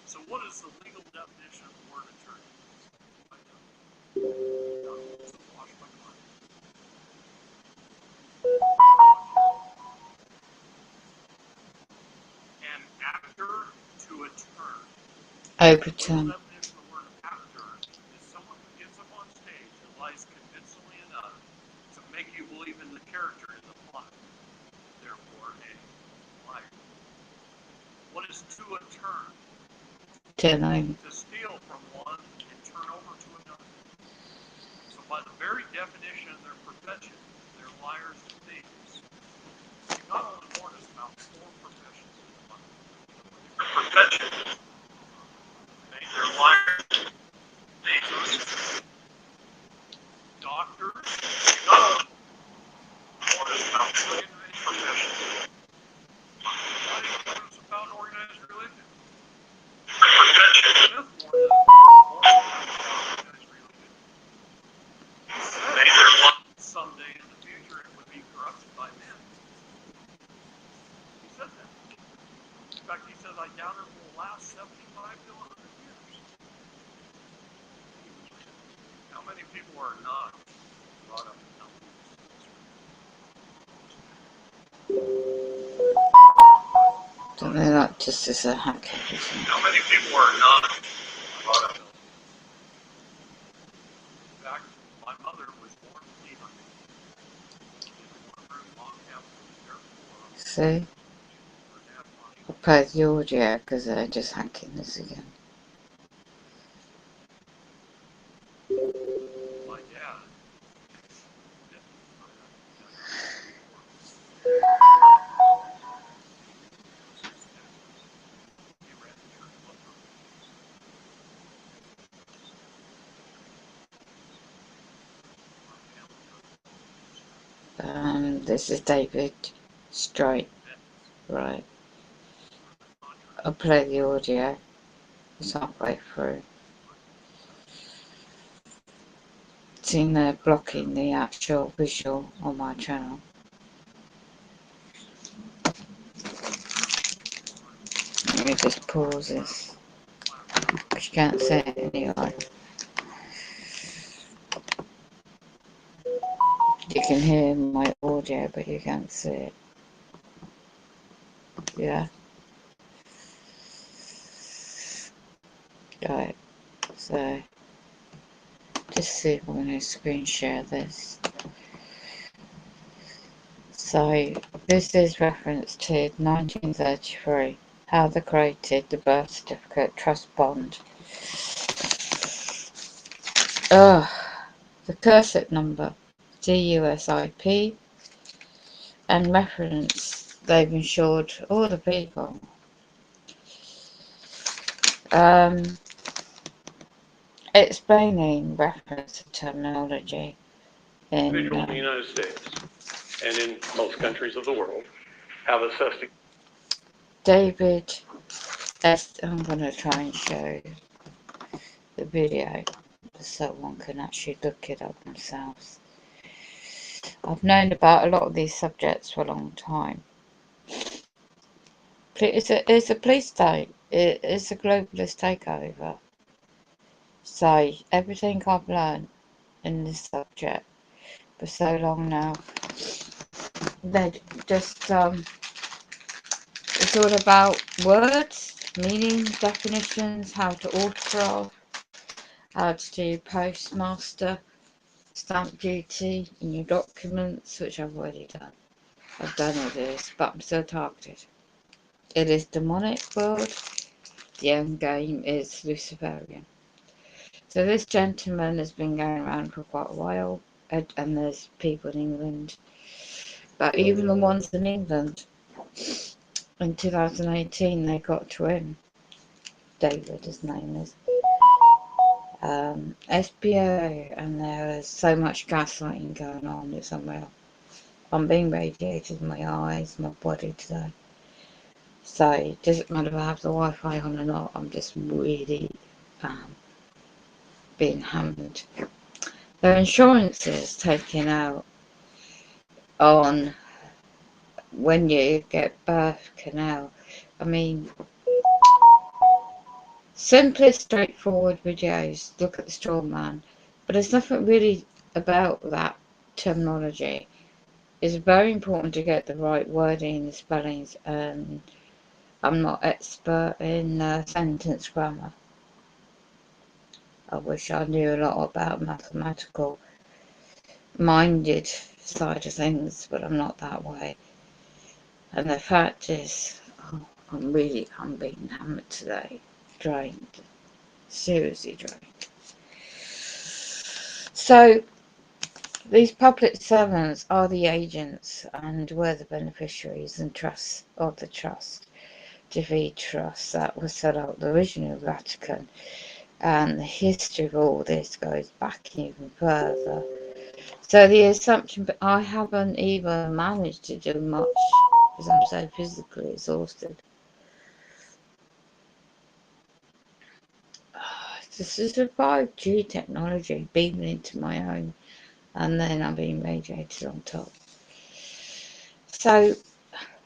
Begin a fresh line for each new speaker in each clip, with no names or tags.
So what is the legal definition of the word attorney? And actor to a turn.
Overturn.
The definition of the word actor is someone who gets up on stage and lies convincingly enough to make you believe in the character in the plot. Therefore, a liar. What is to a turn?
Turn over.
To steal from one and turn over to another. So by the very definition of their profession, they're liars and thieves. You not only warn us about 4 professions in the Bible. Profession. They're liars. Thieves. Doctors. You not only warn us about 3 professions. Why do you warn us about organized religion? Profession. Someday in the future it would be corrupted by men. He said that. In fact, he says, I doubt it will last 75 to 100 years. How many people are not brought up in
Don't they like just as a hacker?
How many people are not brought up? In fact, my mother was born in a one-room log cabin.
See? I'll play the audio because they're just hacking this again.
My dad.
This is David Straight, right? I'll play the audio. It's halfway through. Seeing they're blocking the actual visual on my channel. Let me just pause this. Because you can't see it anyway. You can hear my audio, but you can't see it. Yeah. Right. So, just see if I'm going to screen share this. So, this is reference to 1933, how they created the birth certificate trust bond. The cursor number, DUSIP, and reference they've insured all the people. Explaining reference to terminology in
the United States and in most countries of the world have assessed.
David S. I'm going to try and show the video so one can actually look it up themselves. I've known about a lot of these subjects for a long time. It's a police state. It's a globalist takeover. So everything I've learned in this subject for so long now, they just it's all about words, meanings, definitions, how to autograph, how to do postmaster stamp duty in your documents, which I've already done. I've done all this, but I'm still targeted. It is demonic world. The end game is Luciferian. So this gentleman has been going around for quite a while, and there's people in England, but even the ones in England, in 2018 they got to him. David, his name is. SBO, and there is so much gaslighting going on. It's unreal. I'm being radiated in my eyes, my body today. So it doesn't matter if I have the Wi-Fi on or not, I'm just really being hammered. Their insurance is taken out on when you get birth canal. I mean, Simplest, straightforward videos. Look at the straw man. But there's nothing really about that terminology. It's very important to get the right wording and spellings. I'm not expert in sentence grammar. I wish I knew a lot about mathematical minded side of things, but I'm not that way. And the fact is, oh, I'm being hammered today. Drained. Seriously drained. So, these public servants are the agents, and we're the beneficiaries and trusts of the trust. Divine trust that was set up the original Vatican, and the history of all this goes back even further. So the assumption, but I haven't even managed to do much because I'm so physically exhausted. This is a 5G technology beaming into my home, and then I'm being radiated on top. So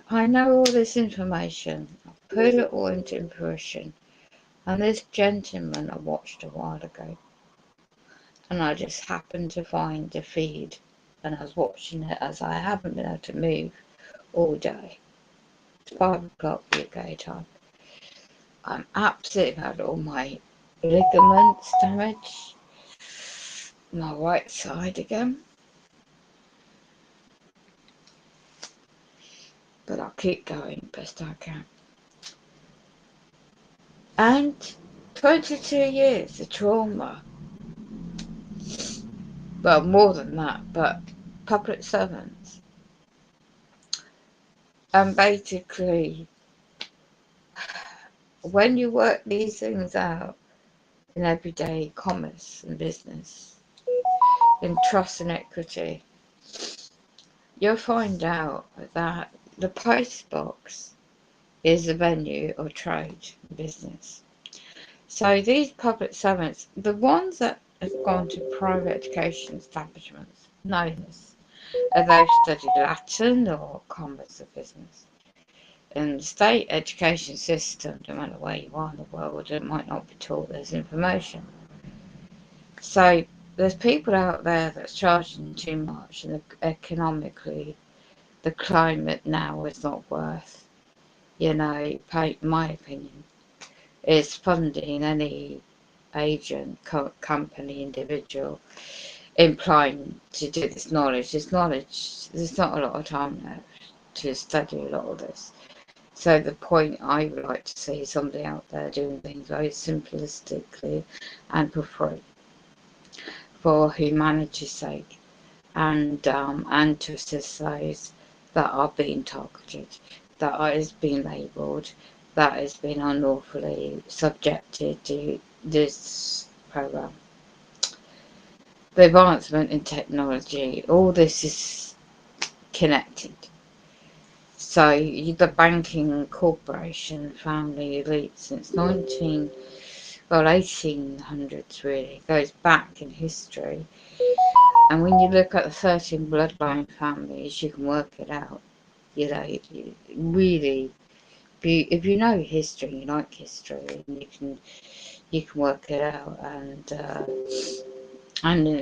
I know all this information. I've put it all into fruition. And this gentleman I watched a while ago, and I just happened to find the feed, and I was watching it as I haven't been able to move all day. It's 5 o'clock UK time. I'm absolutely had all my ligaments damaged. My right side again. But I'll keep going best I can. And 22 years of trauma. Well, more than that, but public servants. And basically, when you work these things out in everyday commerce and business, in trust and equity, you'll find out that the post box is a venue of trade and business. So these public servants, the ones that have gone to private education establishments, know this. They've studied Latin or commerce or business. In the state education system, no matter where you are in the world, it might not be taught this information. So there's people out there that's charging too much, and economically, the climate now is not worth, my opinion, is funding any agent, company, individual, implying to do this knowledge. This knowledge, there's not a lot of time left to study a lot of this. So the point I would like to see is somebody out there doing things very simplistically and for free, for humanity's sake, and to assist those that are being targeted, that is being labelled, that is being unlawfully subjected to this program. The advancement in technology, all this is connected. So the banking corporation family elite since 1800s really, goes back in history. And when you look at the 13 bloodline families, you can work it out. Really, if you know history, you like history, and you can work it out, and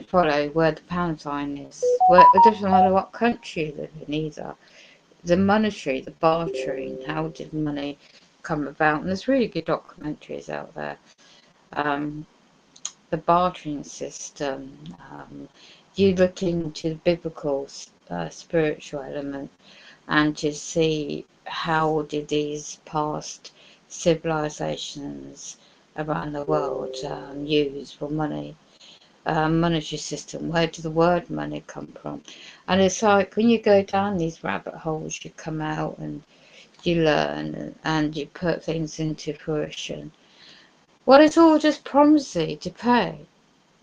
follow where the pound sign is. Where it doesn't matter what country you live in either. The monetary, the bartering, how did money come about? And there's really good documentaries out there. The bartering system. You look into the biblical spiritual element, and to see how did these past civilizations around the world use for money. Monetary system, where did the word money come from? And it's like when you go down these rabbit holes, you come out and you learn and you put things into fruition. Well, it's all just promising to pay.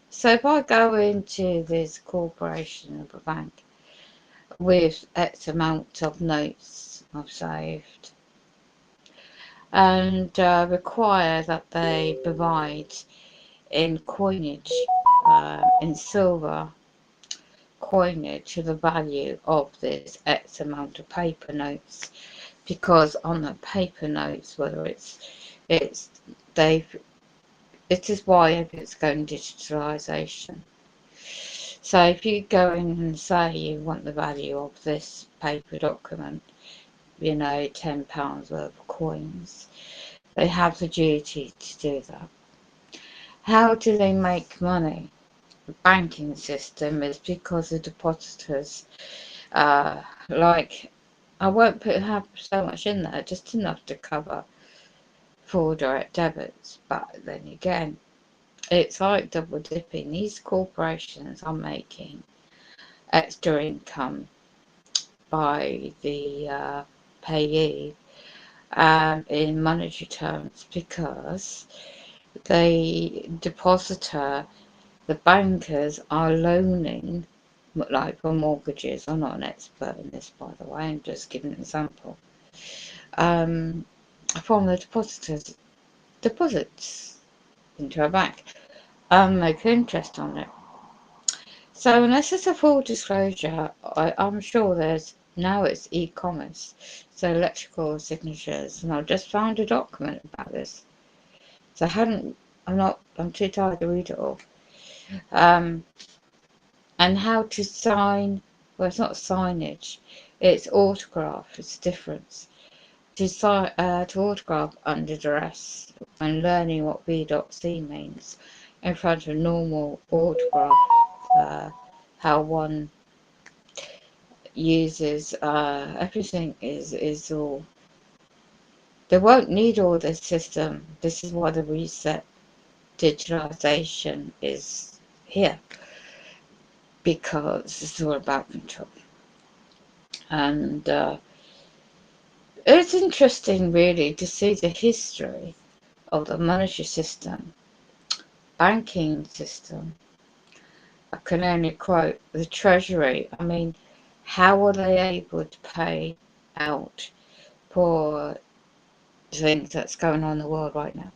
So if I go into this corporation of a bank with X amount of notes I've saved, and require that they provide in coinage, in silver coinage, the value of this X amount of paper notes, because on the paper notes, whether it's they've This is why everything's going digitalisation. So if you go in and say you want the value of this paper document, you know, £10 worth of coins, they have the duty to do that. How do they make money? The banking system is because the depositors, like, I won't have so much in there, just enough to cover for direct debits, but then again, it's like double dipping. These corporations are making extra income by the payee in monetary terms, because the depositor, the bankers are loaning, like for mortgages. I'm not an expert in this, by the way, I'm just giving an example, from the depositors' deposits into a bank, make interest on it. So unless it's a full disclosure, I'm sure now it's e-commerce, so electrical signatures, and I've just found a document about this. So I'm too tired to read it all. And how to sign, well, it's not signage, it's autograph, it's a difference. To autograph under duress, when learning what B.C means in front of normal autograph, how one uses, everything is all, they won't need all this system. This is why the reset digitalization is here, because it's all about control. And it's interesting really to see the history of the monetary system, banking system. I can only quote the Treasury. I mean, how are they able to pay out for things that's going on in the world right now?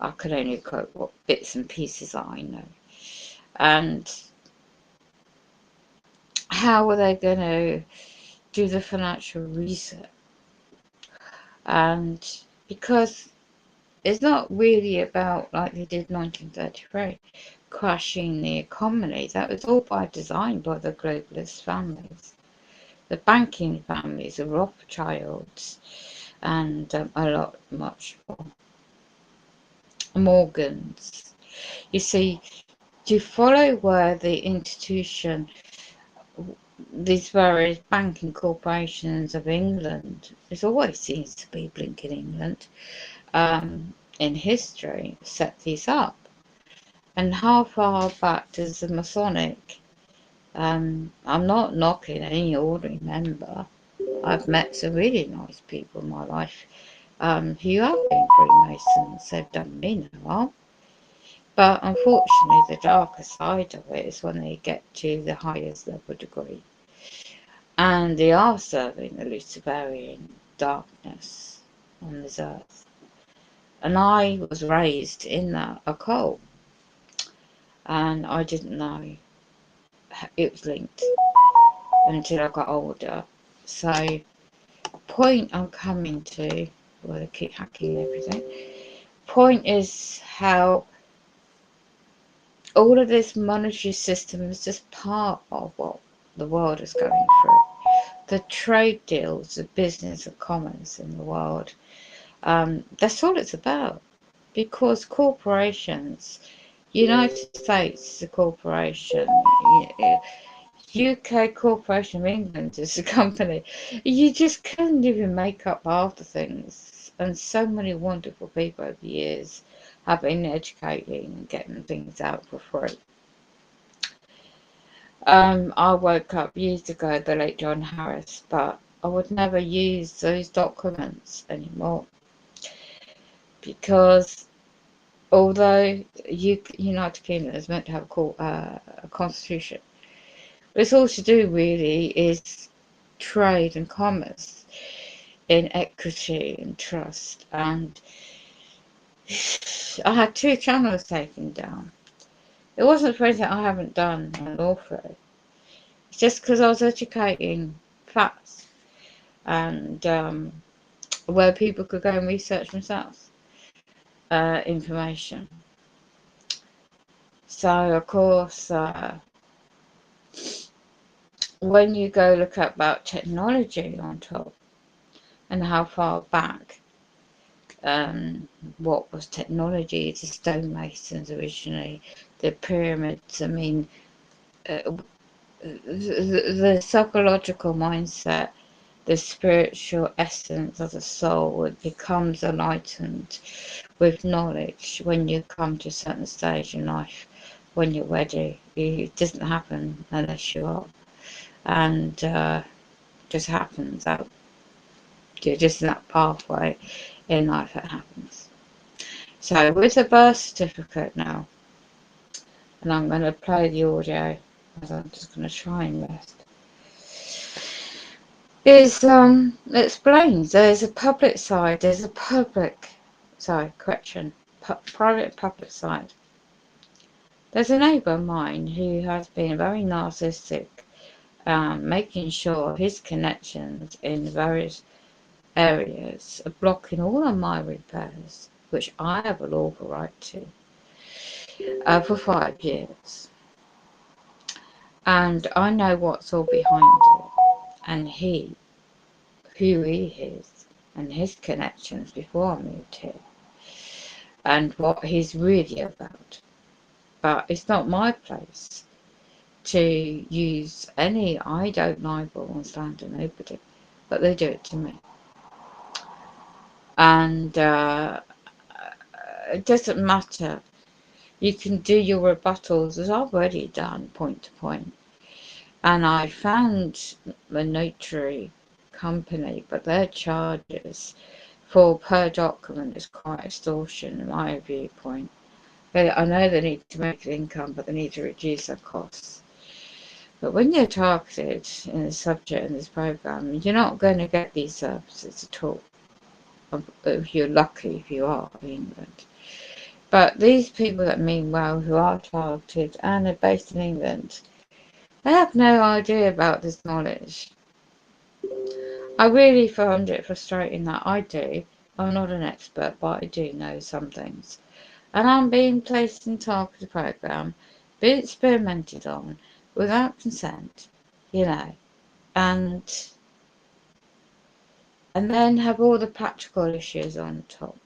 I can only quote what bits and pieces I know. And how are they going to do the financial reset? And because it's not really about, like they did 1933, crashing the economy. That was all by design by the globalist families, the banking families, the Rothschilds, and much more. Morgans. You see, to follow where the institution, these various banking corporations of England, it always seems to be blinking England, in history, set these up. And how far back does the Masonic, I'm not knocking any ordinary member, I've met some really nice people in my life, who have been Freemasons, they've done me no harm. But unfortunately, the darker side of it is when they get to the highest level degree. And they are serving the Luciferian darkness on this earth. And I was raised in that occult, and I didn't know it was linked until I got older. So, point I'm coming to, well, they keep hacking everything. Point is how all of this monetary system is just part of what the world is going through. The trade deals, the business of commerce in the world, that's all it's about. Because corporations, United States is a corporation, UK Corporation of England is a company. You just couldn't even make up half the things. And so many wonderful people over the years have been educating and getting things out for free. I woke up years ago, the late John Harris, but I would never use those documents anymore, because although United Kingdom is meant to have a constitution, it's all to do really is trade and commerce in equity and trust. And I had 2 channels taken down. It wasn't for anything I haven't done lawfully. It's just because I was educating facts, and where people could go and research themselves information. So, of course, when you go look up about technology on top and how far back, what was technology, the stonemasons originally, the pyramids, I mean, the psychological mindset, the spiritual essence of the soul, it becomes enlightened with knowledge when you come to a certain stage in life, when you're ready. It doesn't happen unless you are. And just happens out. Just that pathway in life that happens. So with the birth certificate now, and I'm going to play the audio as I'm just going to try and rest. Is explains there's a public side, there's a public, sorry, correction, private and public side. There's a neighbour of mine who has been very narcissistic, making sure his connections in various areas are blocking all of my repairs, which I have a lawful right to, for 5 years. And I know what's all behind it, and who he is, and his connections before I moved here, and what he's really about. But it's not my place to use any, I don't libel and slander nobody, but they do it to me. And it doesn't matter. You can do your rebuttals, as I've already done, point to point. And I found a notary company, but their charges for per document is quite extortion in my viewpoint. I know they need to make income, but they need to reduce their costs. But when you're targeted in the subject in this program, you're not going to get these services at all. If you're lucky, if you are in England. But these people that mean well, who are targeted and are based in England, they have no idea about this knowledge. I really found it frustrating that I do. I'm not an expert, but I do know some things. And I'm being placed in targeted program, being experimented on without consent, and then have all the practical issues on top.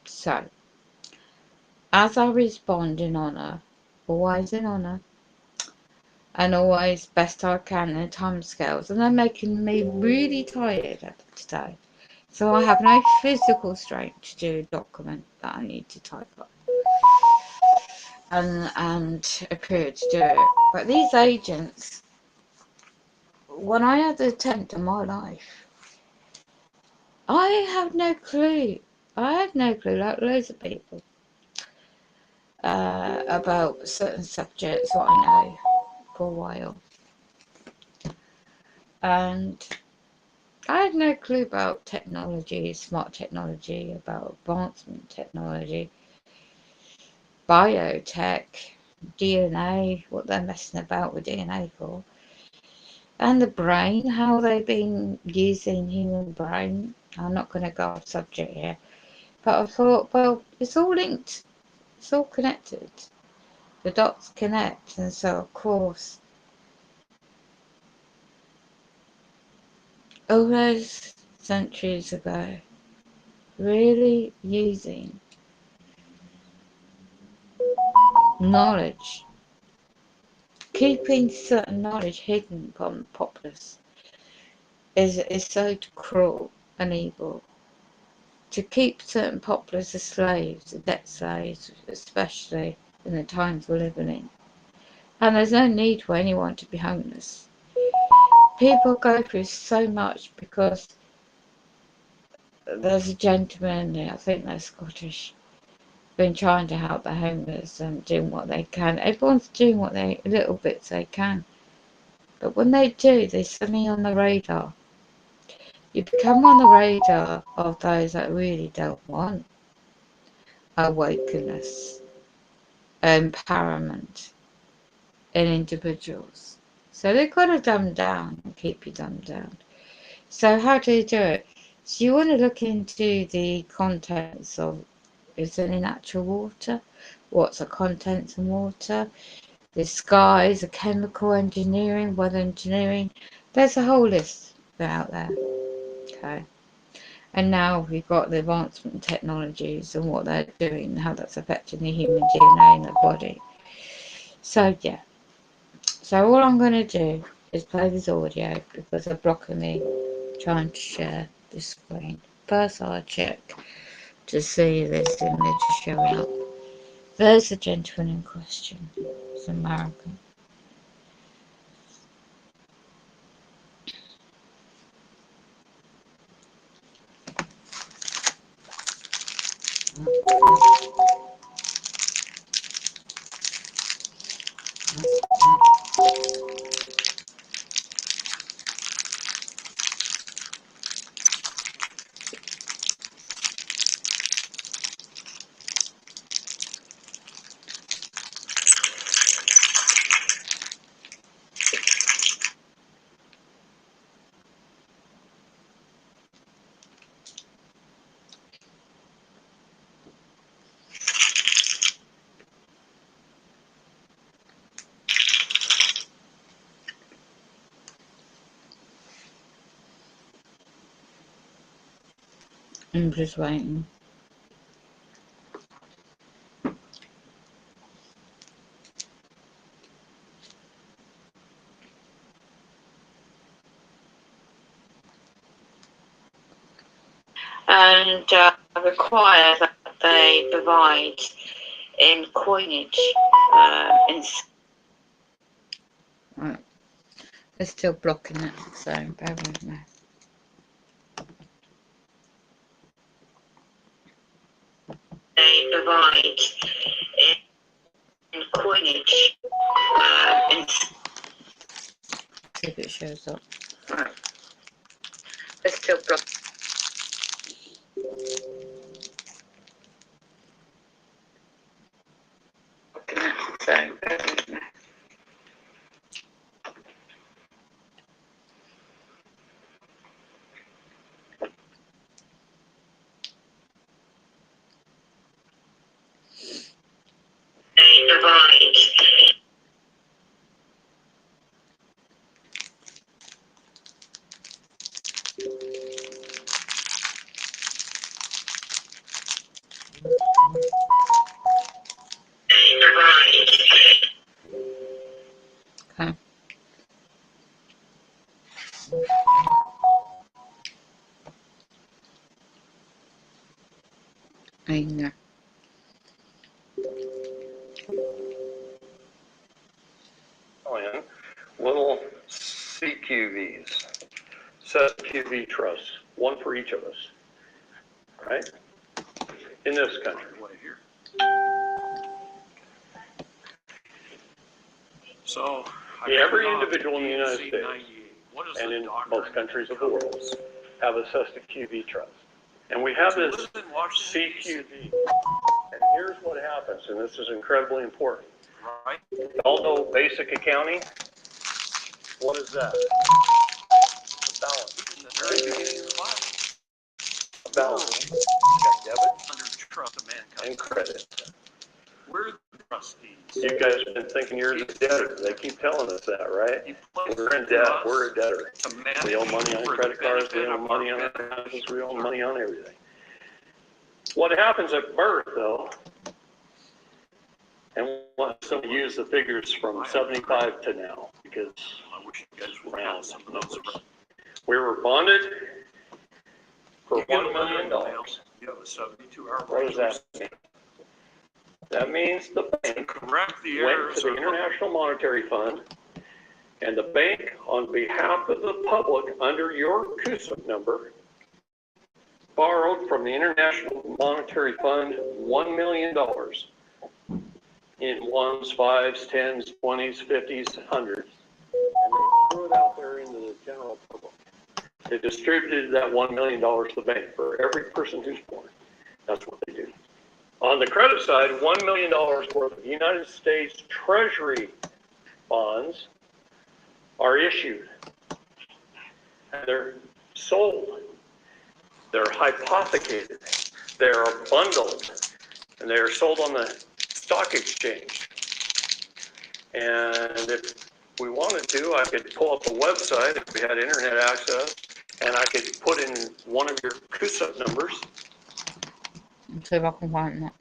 So, as I respond in honour, always in honour, and always best I can in time scales, and they're making me really tired today. So I have no physical strength to do a document that I need to type up. And a period to do it. But these agents, when I had the attempt in my life, I had no clue. I had no clue, like loads of people, about certain subjects what I know for a while. And I had no clue about technology, smart technology, about advancement technology, biotech, DNA, what they're messing about with DNA for. And the brain, how they've been using human brain. I'm not going to go off subject here, but I thought, well, it's all linked, it's all connected. The dots connect, and so of course, all those centuries ago, really using knowledge, keeping certain knowledge hidden from the populace is so cruel and evil. To keep certain populace as slaves, debt slaves, especially in the times we're living in. And there's no need for anyone to be homeless. People go through so much because there's a gentleman, I think they're Scottish, been trying to help the homeless and doing what they can. Everyone's doing what little bits they can. But when they do, they're suddenly on the radar. You become on the radar of those that really don't want awakeness, empowerment in individuals. So they've got to dumb down and keep you dumbed down. So how do you do it? So you want to look into the contents of, is there any natural water? what's the contents in water. The skies, the chemical engineering, weather engineering. There's a whole list out there. Okay. And now we've got the advancement in technologies and what they're doing, how that's affecting the human DNA in the body. So yeah. So all I'm going to do is play this audio because they're blocking me trying to share the screen. First I'll check to see this image showing up. There's the gentleman in question. It's American. I'm just waiting. And require that they provide in coinage. Right. They're still blocking it, so bear with me. They provide in coinage. See if it shows up. Right. They're still blocking. So bear with me. Okay. I know.
Little CQVs, set QV trusts, one for each of us, right? In this country.
So,
Every individual in the United States and in most countries of the world have access to QV trust. And we have this CQV. And here's what happens, and this is incredibly important.
Right.
You all know basic accounting? What is that? A balance.
In the very beginning of the Bible.
A balance. Check debit
Under trust of mankind.
and credit.
We're the trustees.
You guys have been thinking you're a debtor. They keep telling us that, right?
He placed
We're in debt.
us
We're a debtor.
to manage
We owe money on
for
credit
the
cards. We
benefit
owe
of
money
our
on
beneficiaries.
houses. We owe money on everything. What happens at birth, though, and let's use the figures from 75 to now, because
I wish you guys would have some of those around.
we were bonded for
You get
$1
a letter
million.
in the mail, you have a 72-hour
What does
right
that mean? That means the
to
bank
correct the
went
errors
to the
of
International Monetary Fund, and the bank, on behalf of the public, under your CUSIP number, borrowed from the International Monetary Fund $1 million in ones, fives, tens, 20s, 50s, hundreds, and they threw it out there into the general public. They distributed that $1 million to the bank for every person who's born. That's what they do. On the credit side, $1 million worth of United States Treasury bonds are issued. And they're sold. They're hypothecated. They are bundled. And they are sold on the stock exchange. And if we wanted to, I could pull up a website if we had internet access, and I could put in one of your CUSUP numbers.
Let's see if I can find that.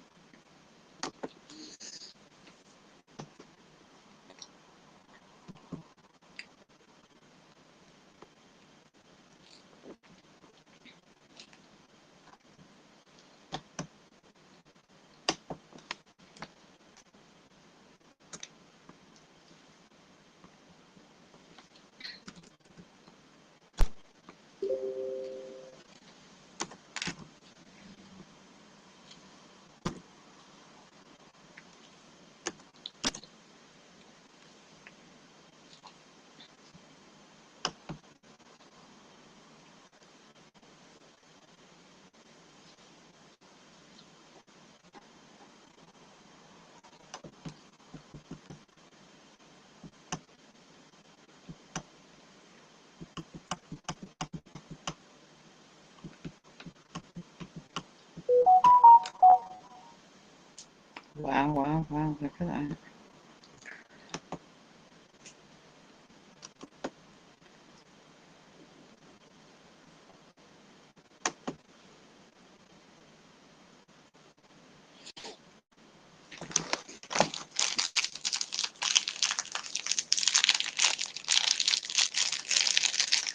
Wow, wow, wow, look at that.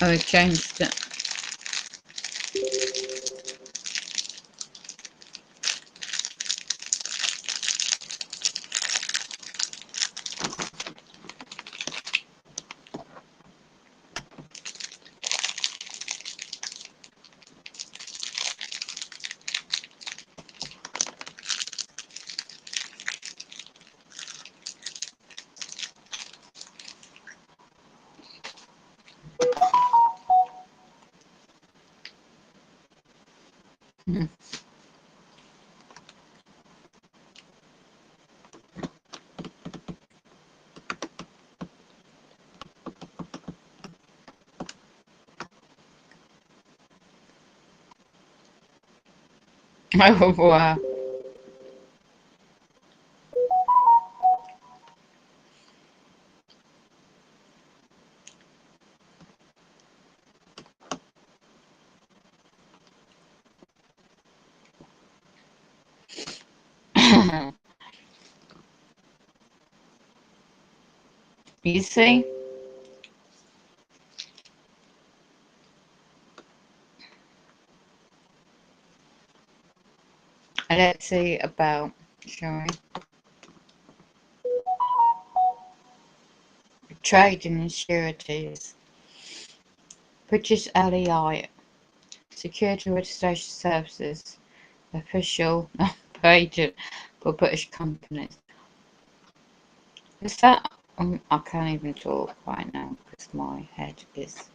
Oh, I changed it. Oh, wow. You see? And let's see about, shall we? Trading in securities. British LEI. Security Registration Services. Official agent for British companies. Is that? I can't even talk right now because my head is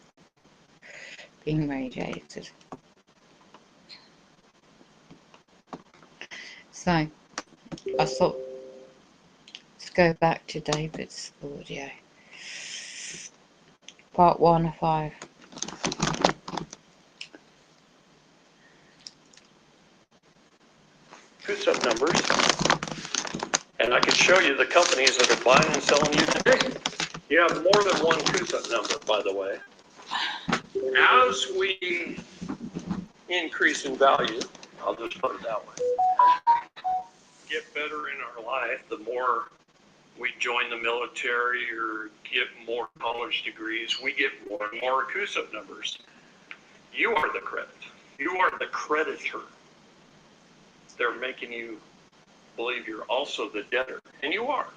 being radiated. So, I thought, let's go back to David's audio. Part 1 of 5.
CUSUP numbers, and I could show you the companies that are buying and selling you today. You have more than one CUSUP number, by the way. As we increase in value, I'll just put it that way, get better in our life, the more we join the military or get more college degrees, we get more and more CUSUP numbers. You are the credit. You are the creditor. They're making you believe you're also the debtor, and you are.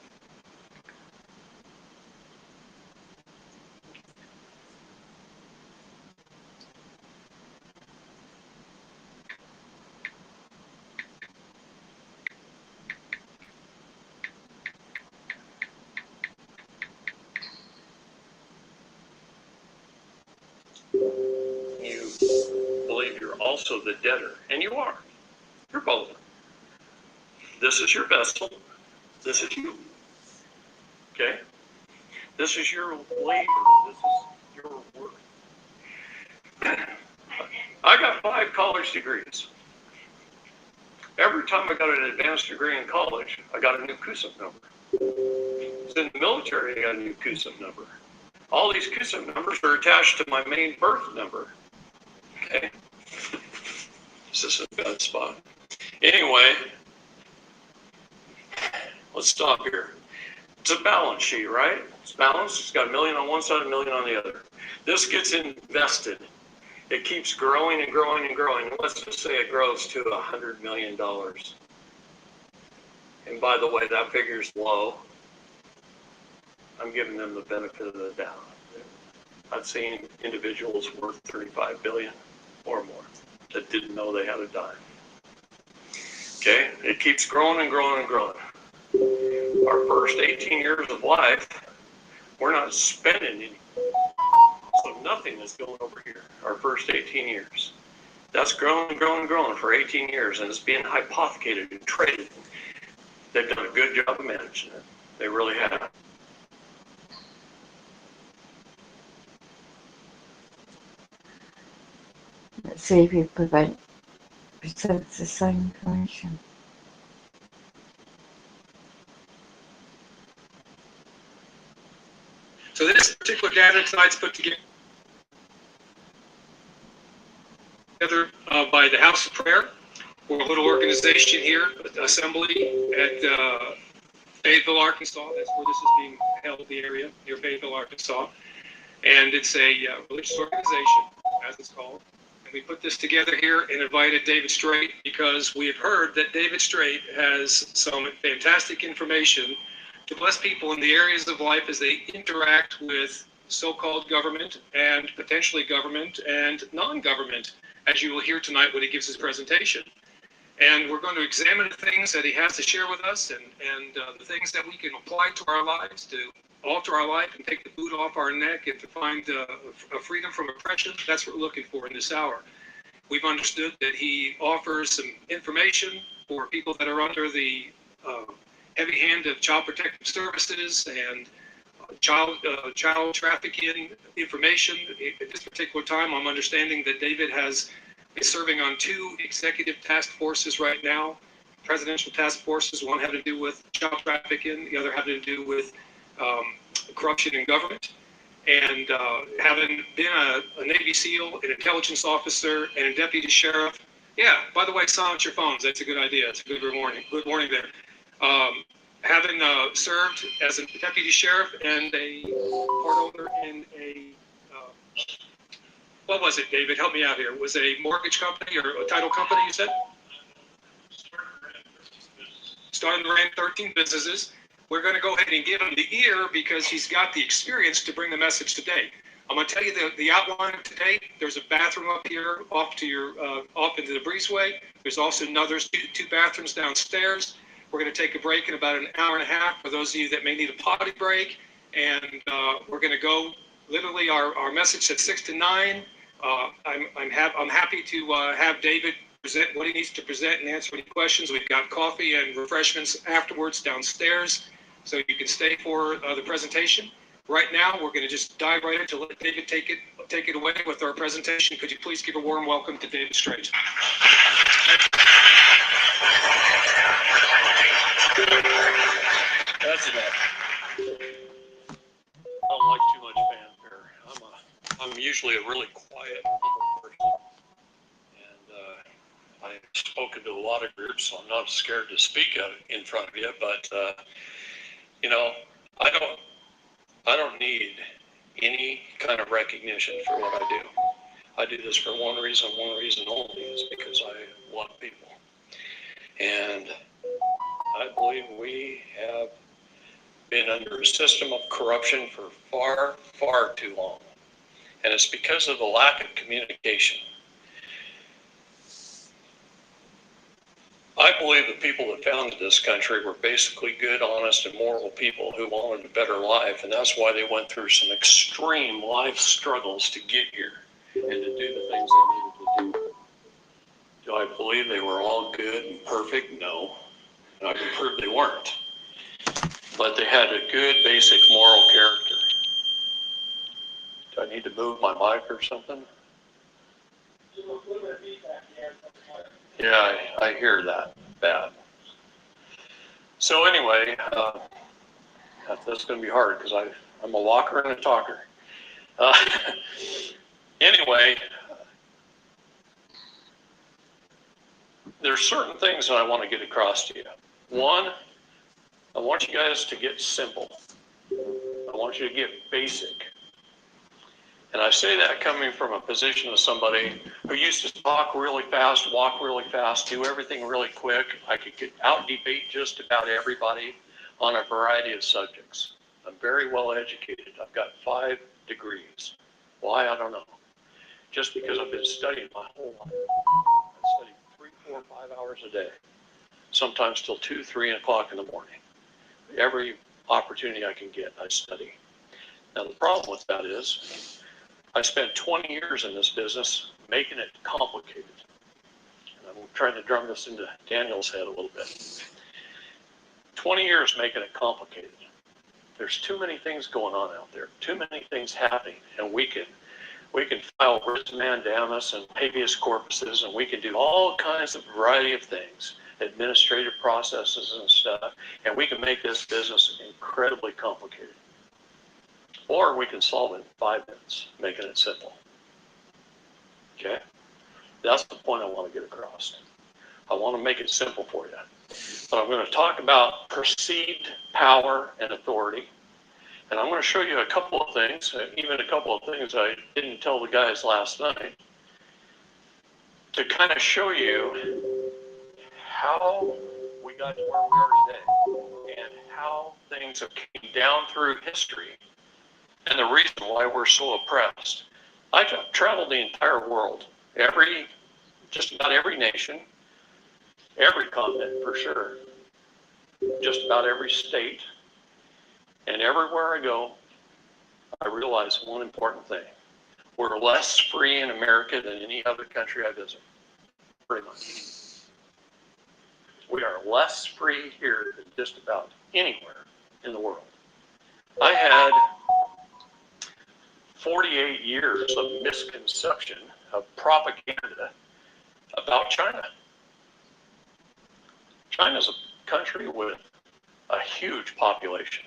You believe you're also the debtor, and you are. You're both. This is your vessel. This is you. Okay? This is your labor. This is your work. I got 5 college degrees. Every time I got an advanced degree in college, I got a new CUSIP number. I was in the military, I got a new CUSIP number. All these CUSIP numbers are attached to my main birth number. Okay? This is a bad spot. Anyway, let's stop here. It's a balance sheet, right? It's balanced. It's got $1 million on one side, $1 million on the other. This gets invested. It keeps growing and growing and growing. Let's just say it grows to $100 million. And by the way, that figure's low. I'm giving them the benefit of the doubt. I've seen individuals worth $35 billion or more that didn't know they had a dime. Okay, it keeps growing and growing and growing. Our first 18 years of life, we're not spending any. So nothing is going over here, our first 18 years. That's growing and growing and growing for 18 years, and it's being hypothecated and traded. They've done a good job of managing it. They really have.
Let's see if you presents the same information.
So this particular data tonight's put together by the House of Prayer. We're a little organization here, assembly at Fayetteville, Arkansas. That's where this is being held, the area near Fayetteville, Arkansas. And it's a religious organization, as it's called. And we put this together here and invited David Straight because we have heard that David Straight has some fantastic information to bless people in the areas of life as they interact with so-called government and potentially government and non-government, as you will hear tonight when he gives his presentation. And we're going to examine the things that he has to share with us and the things that we can apply to our lives to alter our life and take the boot off our neck and to find a freedom from oppression. That's what we're looking for in this hour. We've understood that he offers some information for people that are under the heavy hand of Child Protective Services and child trafficking information. At this particular time, I'm understanding that David is serving on 2 executive task forces right now, presidential task forces, one having to do with child trafficking, the other having to do with corruption in government. And having been a Navy SEAL, an intelligence officer, and a deputy sheriff. Yeah, by the way, silence your phones. That's a good idea. It's a good morning. Good morning there. Having served as a deputy sheriff and a part owner in a, what was it, David? Help me out here. Was it a mortgage company or a title company, you said? Starting to run 13 businesses. We're going to go ahead and give him the ear because he's got the experience to bring the message today. I'm going to tell you the outline of today. There's a bathroom up here off to your off into the breezeway. There's also another 2 bathrooms downstairs. We're going to take a break in about an hour and a half for those of you that may need a potty break. And we're going to go literally our message at 6 to 9. I'm happy to have David present what he needs to present and answer any questions. We've got coffee and refreshments afterwards downstairs, so you can stay for the presentation. Right now, we're going to just dive right into let David take it away with our presentation. Could you please give a warm welcome to David Straight?
That's enough. I don't like too much fanfare. I'm usually a really quiet, humble person. And I've spoken to a lot of groups, so I'm not scared to speak in front of you. But you know, I don't need any kind of recognition for what I do. I do this for one reason only, is because I love people. And I believe we have been under a system of corruption for far, far too long. And it's because of the lack of communication. I believe the people that founded this country were basically good, honest, and moral people who wanted a better life, and that's why they went through some extreme life struggles to get here and to do the things they needed to do. Do I believe they were all good and perfect? No. And I can prove they weren't. But they had a good, basic moral character. Do I need to move my mic or something? Yeah, I hear that. bad. So anyway, that's going to be hard because I'm a walker and a talker. Anyway, there's certain things that I want to get across to you. One, I want you guys to get simple. I want you to get basic. And I say that coming from a position of somebody who used to talk really fast, walk really fast, do everything really quick. I could out debate just about everybody on a variety of subjects. I'm very well educated. I've got 5 degrees. Why? I don't know. Just because I've been studying my whole life. I study 3, 4, 5 hours a day. Sometimes till 2, 3 o'clock in the morning. Every opportunity I can get, I study. Now the problem with that is, I spent 20 years in this business making it complicated. And I'm trying to drum this into Daniel's head a little bit. 20 years making it complicated. There's too many things going on out there, too many things happening, and we can file writs mandamus and habeas corpuses, and we can do all kinds of variety of things, administrative processes and stuff, and we can make this business incredibly complicated. Or we can solve it in 5 minutes, making it simple. Okay? That's the point I want to get across. I want to make it simple for you. But I'm going to talk about perceived power and authority. And I'm going to show you a couple of things, even a couple of things I didn't tell the guys last night, to kind of show you how we got to where we are today and how things have came down through history and the reason why we're so oppressed. I've traveled the entire world, just about every nation, every continent for sure, just about every state, and everywhere I go, I realize one important thing. We're less free in America than any other country I visit, pretty much. We are less free here than just about anywhere in the world. I had 48 years of misconception, of propaganda about China. China's a country with a huge population.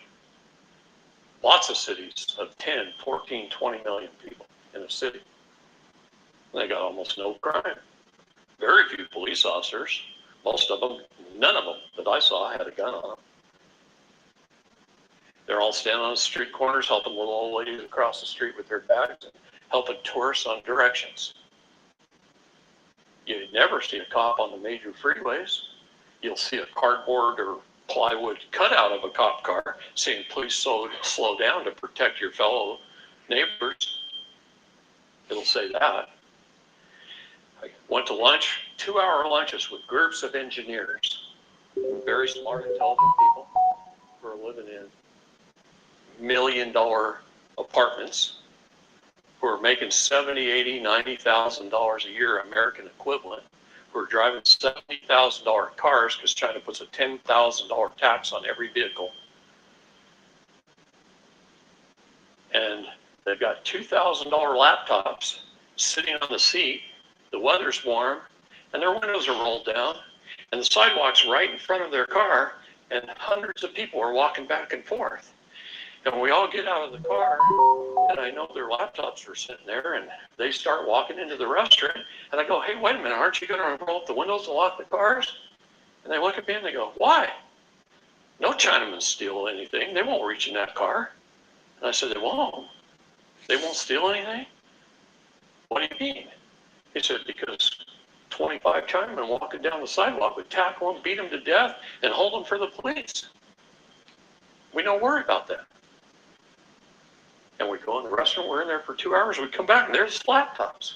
Lots of cities of 10, 14, 20 million people in a city. They got almost no crime. Very few police officers. Most of them, none of them that I saw had a gun on them. They're all standing on the street corners helping little old ladies across the street with their bags and helping tourists on directions. You never see a cop on the major freeways. You'll see a cardboard or plywood cutout of a cop car saying, please slow down to protect your fellow neighbors. It'll say that. I went to lunch, 2-hour lunches with groups of engineers, very smart, intelligent people who are living in $1 million apartments, who are making $70,000, $80,000, $90,000 a year American equivalent, who are driving $70,000 cars because China puts a $10,000 tax on every vehicle. And they've got $2,000 laptops sitting on the seat. The weather's warm, and their windows are rolled down, and the sidewalk's right in front of their car, and hundreds of people are walking back and forth. And we all get out of the car, and I know their laptops are sitting there, and they start walking into the restaurant, and I go, hey, wait a minute, aren't you going to roll up the windows and lock the cars? And they look at me and they go, why? No Chinamen steal anything. They won't reach in that car. And I said, they won't? They won't steal anything? What do you mean? He said, because 25 Chinamen walking down the sidewalk would tackle them, beat them to death, and hold them for the police. We don't worry about that. And we go in the restaurant, we're in there for 2 hours, we come back, and there's laptops.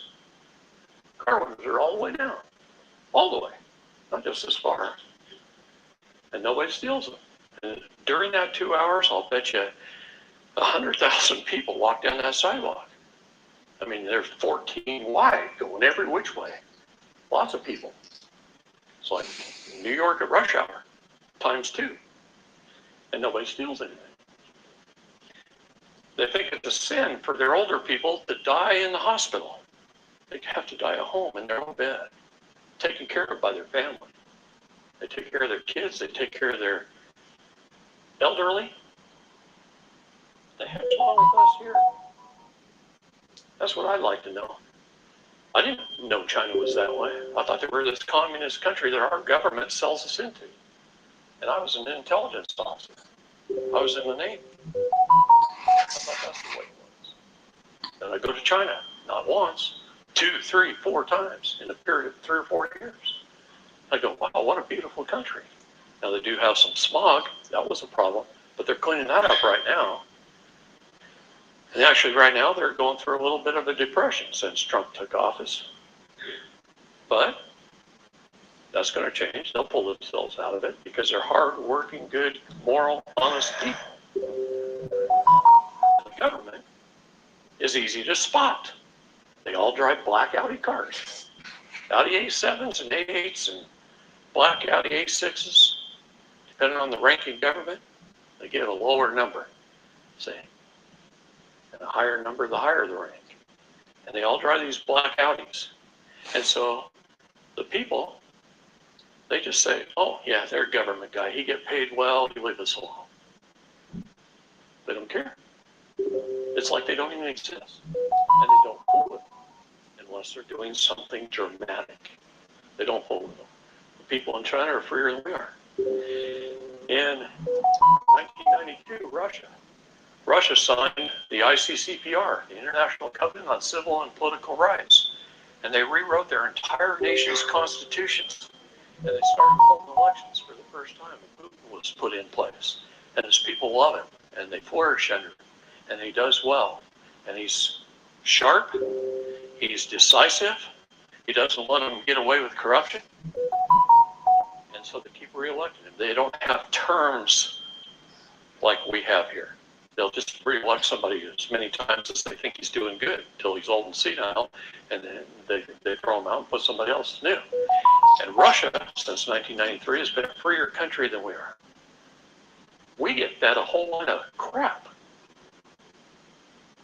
Car windows are all the way down. All the way. Not just this far. And nobody steals them. And during that 2 hours, I'll bet you 100,000 people walk down that sidewalk. I mean, there's 14 wide going every which way. Lots of people. It's like New York at rush hour, times 2. And nobody steals anything. They think it's a sin for their older people to die in the hospital. They have to die at home in their own bed, taken care of by their family. They take care of their kids. They take care of their elderly. The heck's wrong with us here? That's what I'd like to know. I didn't know China was that way. I thought they were this communist country that our government sells us into. And I was an intelligence officer. I was in the Navy. I thought that's the way it was. Then I go to China, not once, 2, 3, 4 times in a period of 3 or 4 years. I go, wow, what a beautiful country. Now they do have some smog. That was a problem, but they're cleaning that up right now. And actually right now they're going through a little bit of a depression since Trump took office. But that's going to change. They'll pull themselves out of it because they're hard-working, good, moral, honest people. The government is easy to spot. They all drive black Audi cars. Audi A7s and A8s and black Audi A6s. Depending on the ranking government, they get a lower number, see? And a higher number, the higher the rank. And they all drive these black Audis. And so the people, they just say, oh, yeah, they're a government guy. He get paid well, he leave us alone. They don't care. It's like they don't even exist. And they don't fool with them unless they're doing something dramatic. They don't fool with them. The people in China are freer than we are. In 1992, Russia signed the ICCPR, the International Covenant on Civil and Political Rights, and they rewrote their entire nation's constitutions. And they started holding elections for the first time, and Putin was put in place. And his people love him, and they flourish under him, and he does well. And he's sharp, he's decisive, he doesn't let them get away with corruption. And so they keep re-electing him. They don't have terms like we have here. They'll just re-elect somebody as many times as they think he's doing good until he's old and senile, and then they throw him out and put somebody else new. And Russia, since 1993, has been a freer country than we are. We get fed a whole lot of crap,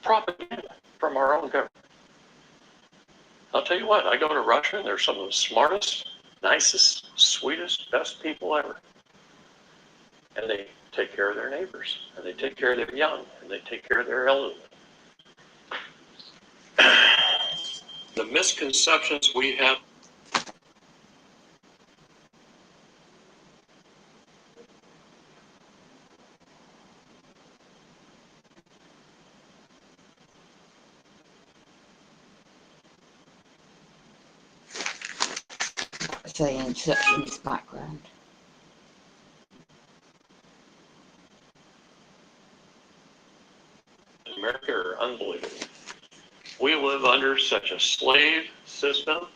propaganda from our own government. I'll tell you what, I go to Russia, and they're some of the smartest, nicest, sweetest, best people ever. And they take care of their neighbors, and they take care of their young, and they take care of their elderly. The misconceptions we have.
Say Inception's background.
America are unbelievable. We live under such a slave system.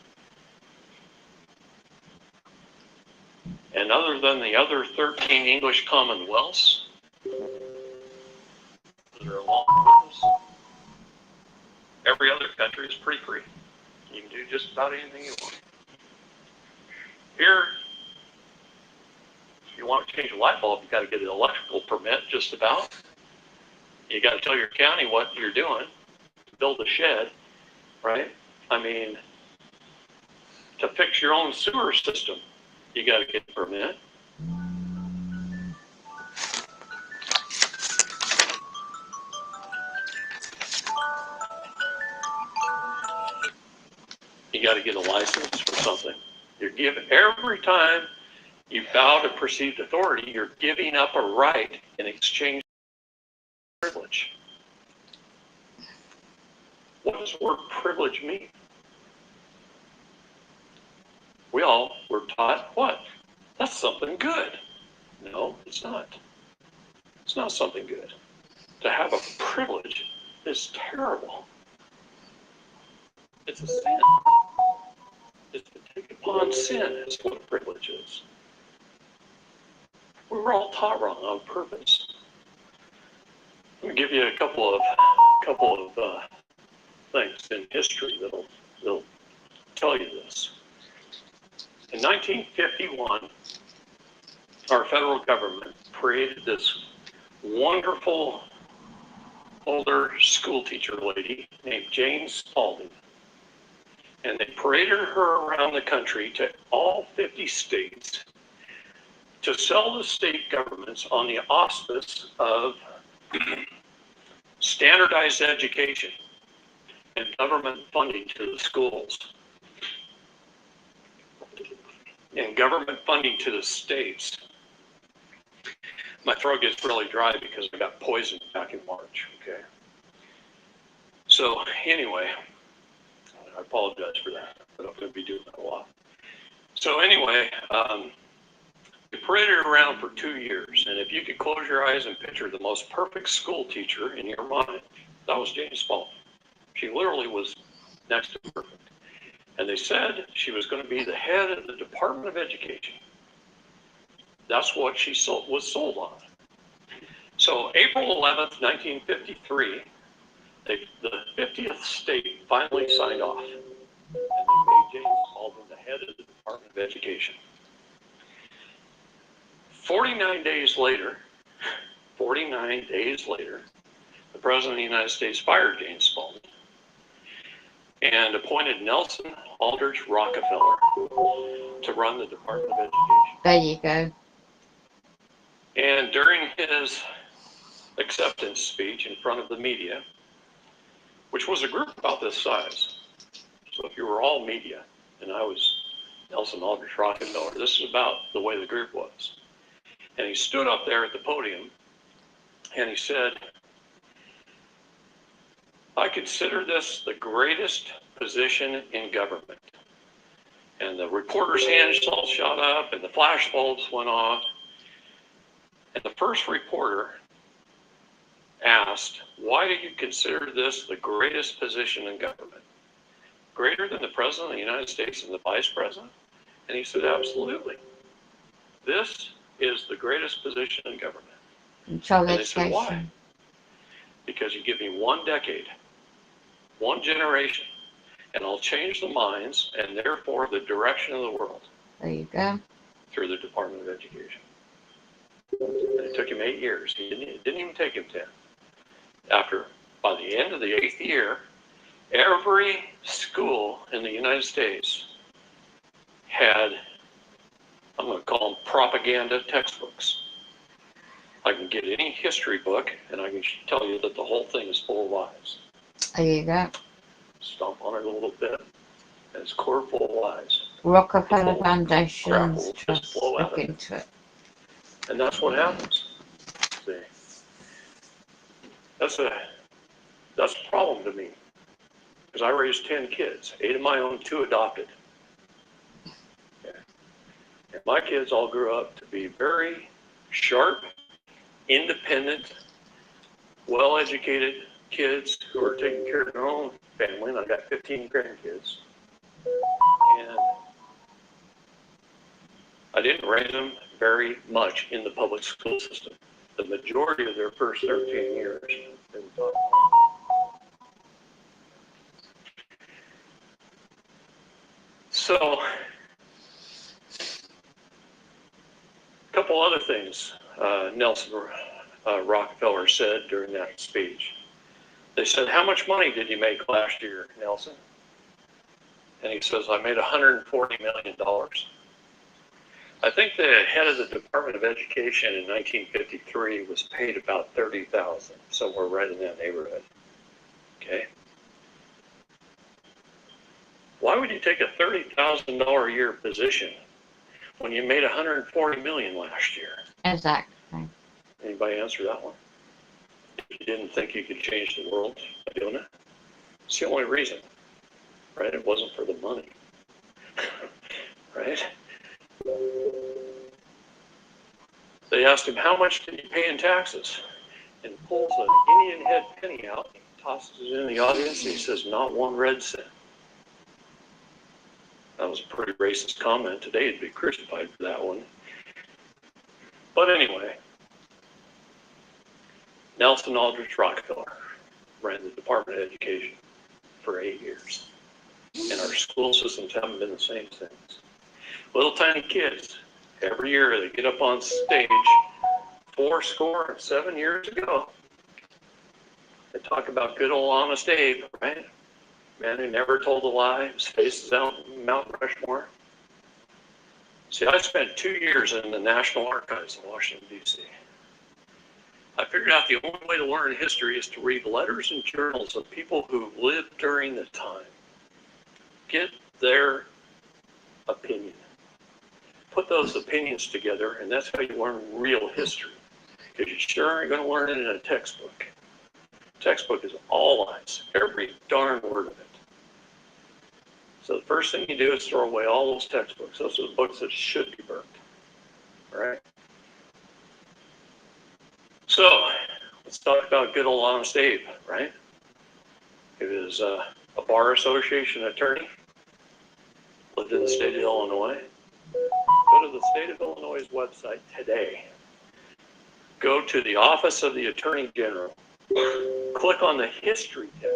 And other than the other 13 English Commonwealths that are along with us, every other country is pretty free. You can do just about anything you want. Here, if you want to change a light bulb, you got to get an electrical permit just about. You got to tell your county what you're doing to build a shed, right? I mean, to fix your own sewer system, you got to get a permit. You got to get a license for something. You're giving, every time you bow to perceived authority, you're giving up a right in exchange for privilege. What does the word privilege mean? We all were taught what? That's something good. No, it's not. It's not something good. To have a privilege is terrible. It's a sin. It's to take upon sin is what privilege is. We were all taught wrong on purpose. Let me give you a couple of things in history that'll tell you this. In 1951, our federal government created this wonderful older school teacher lady named Jane Spalding. And they paraded her around the country to all 50 states to sell to state governments on the auspice of standardized education and government funding to the schools and government funding to the states. My throat gets really dry because I got poisoned back in March, okay? So anyway, I apologize for that, but I'm going to be doing that a lot. So anyway, we paraded around for 2 years, and if you could close your eyes and picture the most perfect school teacher in your mind, that was Jane Spalding. She literally was next to perfect. And they said she was going to be the head of the Department of Education. That's what she was sold on. So April 11th, 1953, the 50th state finally signed off. And they made Jane Spalding the head of the Department of Education. 49 days later, the President of the United States fired Jane Spalding and appointed Nelson Aldrich Rockefeller to run the Department of Education.
There you go.
And during his acceptance speech in front of the media, which was a group about this size, so if you were all media and I was Nelson Aldrich Rockefeller, this is about the way the group was. And he stood up there at the podium and he said, I consider this the greatest position in government. And the reporters' hands all shot up and the flash bulbs went off. And the first reporter asked, why do you consider this the greatest position in government? Greater than the President of the United States and the Vice President? And he said, absolutely. This is the greatest position in government.
Control
And they said, why?
education.
Because you give me 1 decade, 1 generation, and I'll change the minds and therefore the direction of the world
There you go.
through the Department of Education. And it took him 8 years. It didn't even take him 10. By the end of the 8th year, every school in the United States had, I'm going to call them propaganda textbooks. I can get any history book and I can tell you that the whole thing is full of lies.
There you go.
Stomp on it a little bit, and it's core full of lies.
Rockefeller
Crap
Foundation's
will just
trust.
flow out
Look
of it.
into it.
And that's what happens. See, that's a problem to me, because I raised 10 kids, 8 of my own, 2 adopted. Okay. And my kids all grew up to be very sharp, independent, well-educated kids who are taking care of their own family, and I've got 15 grandkids. And I didn't raise them very much in the public school system. The majority of their first 13 years they were taught. So, a couple other things Nelson Rockefeller said during that speech. They said, how much money did you make last year, Nelson? And he says, I made $140 million. I think the head of the Department of Education in 1953 was paid about $30,000, somewhere right in that neighborhood. Okay? Why would you take a $30,000 a year position when you made $140 million last year?
Exactly.
Anybody answer that one? You didn't think you could change the world by doing it? It's the only reason, right? It wasn't for the money, right? They asked him, how much did you pay in taxes? And pulls an Indian head penny out, and tosses it in the audience, and he says, not 1 red cent. That was a pretty racist comment. Today he'd be crucified for that one. But anyway, Nelson Aldrich Rockefeller ran the Department of Education for 8 years. And our school systems haven't been the same since. Little tiny kids, every year they get up on stage 47 years ago. They talk about good old Honest Abe, right? Man who never told a lie, his face is out Mount Rushmore. See, I spent 2 years in the National Archives in Washington, D.C. I figured out the only way to learn history is to read letters and journals of people who lived during the time. Get their opinion. Put those opinions together, and that's how you learn real history. Because you sure aren't going to learn it in a textbook. Textbook is all lies, every darn word of it. So the first thing you do is throw away all those textbooks. Those are the books that should be burnt. All right? So let's talk about good old honest Abe, right? He was a bar association attorney, lived in the state of Illinois. Go to the state of Illinois' website today. Go to the Office of the Attorney General. Click on the History tab.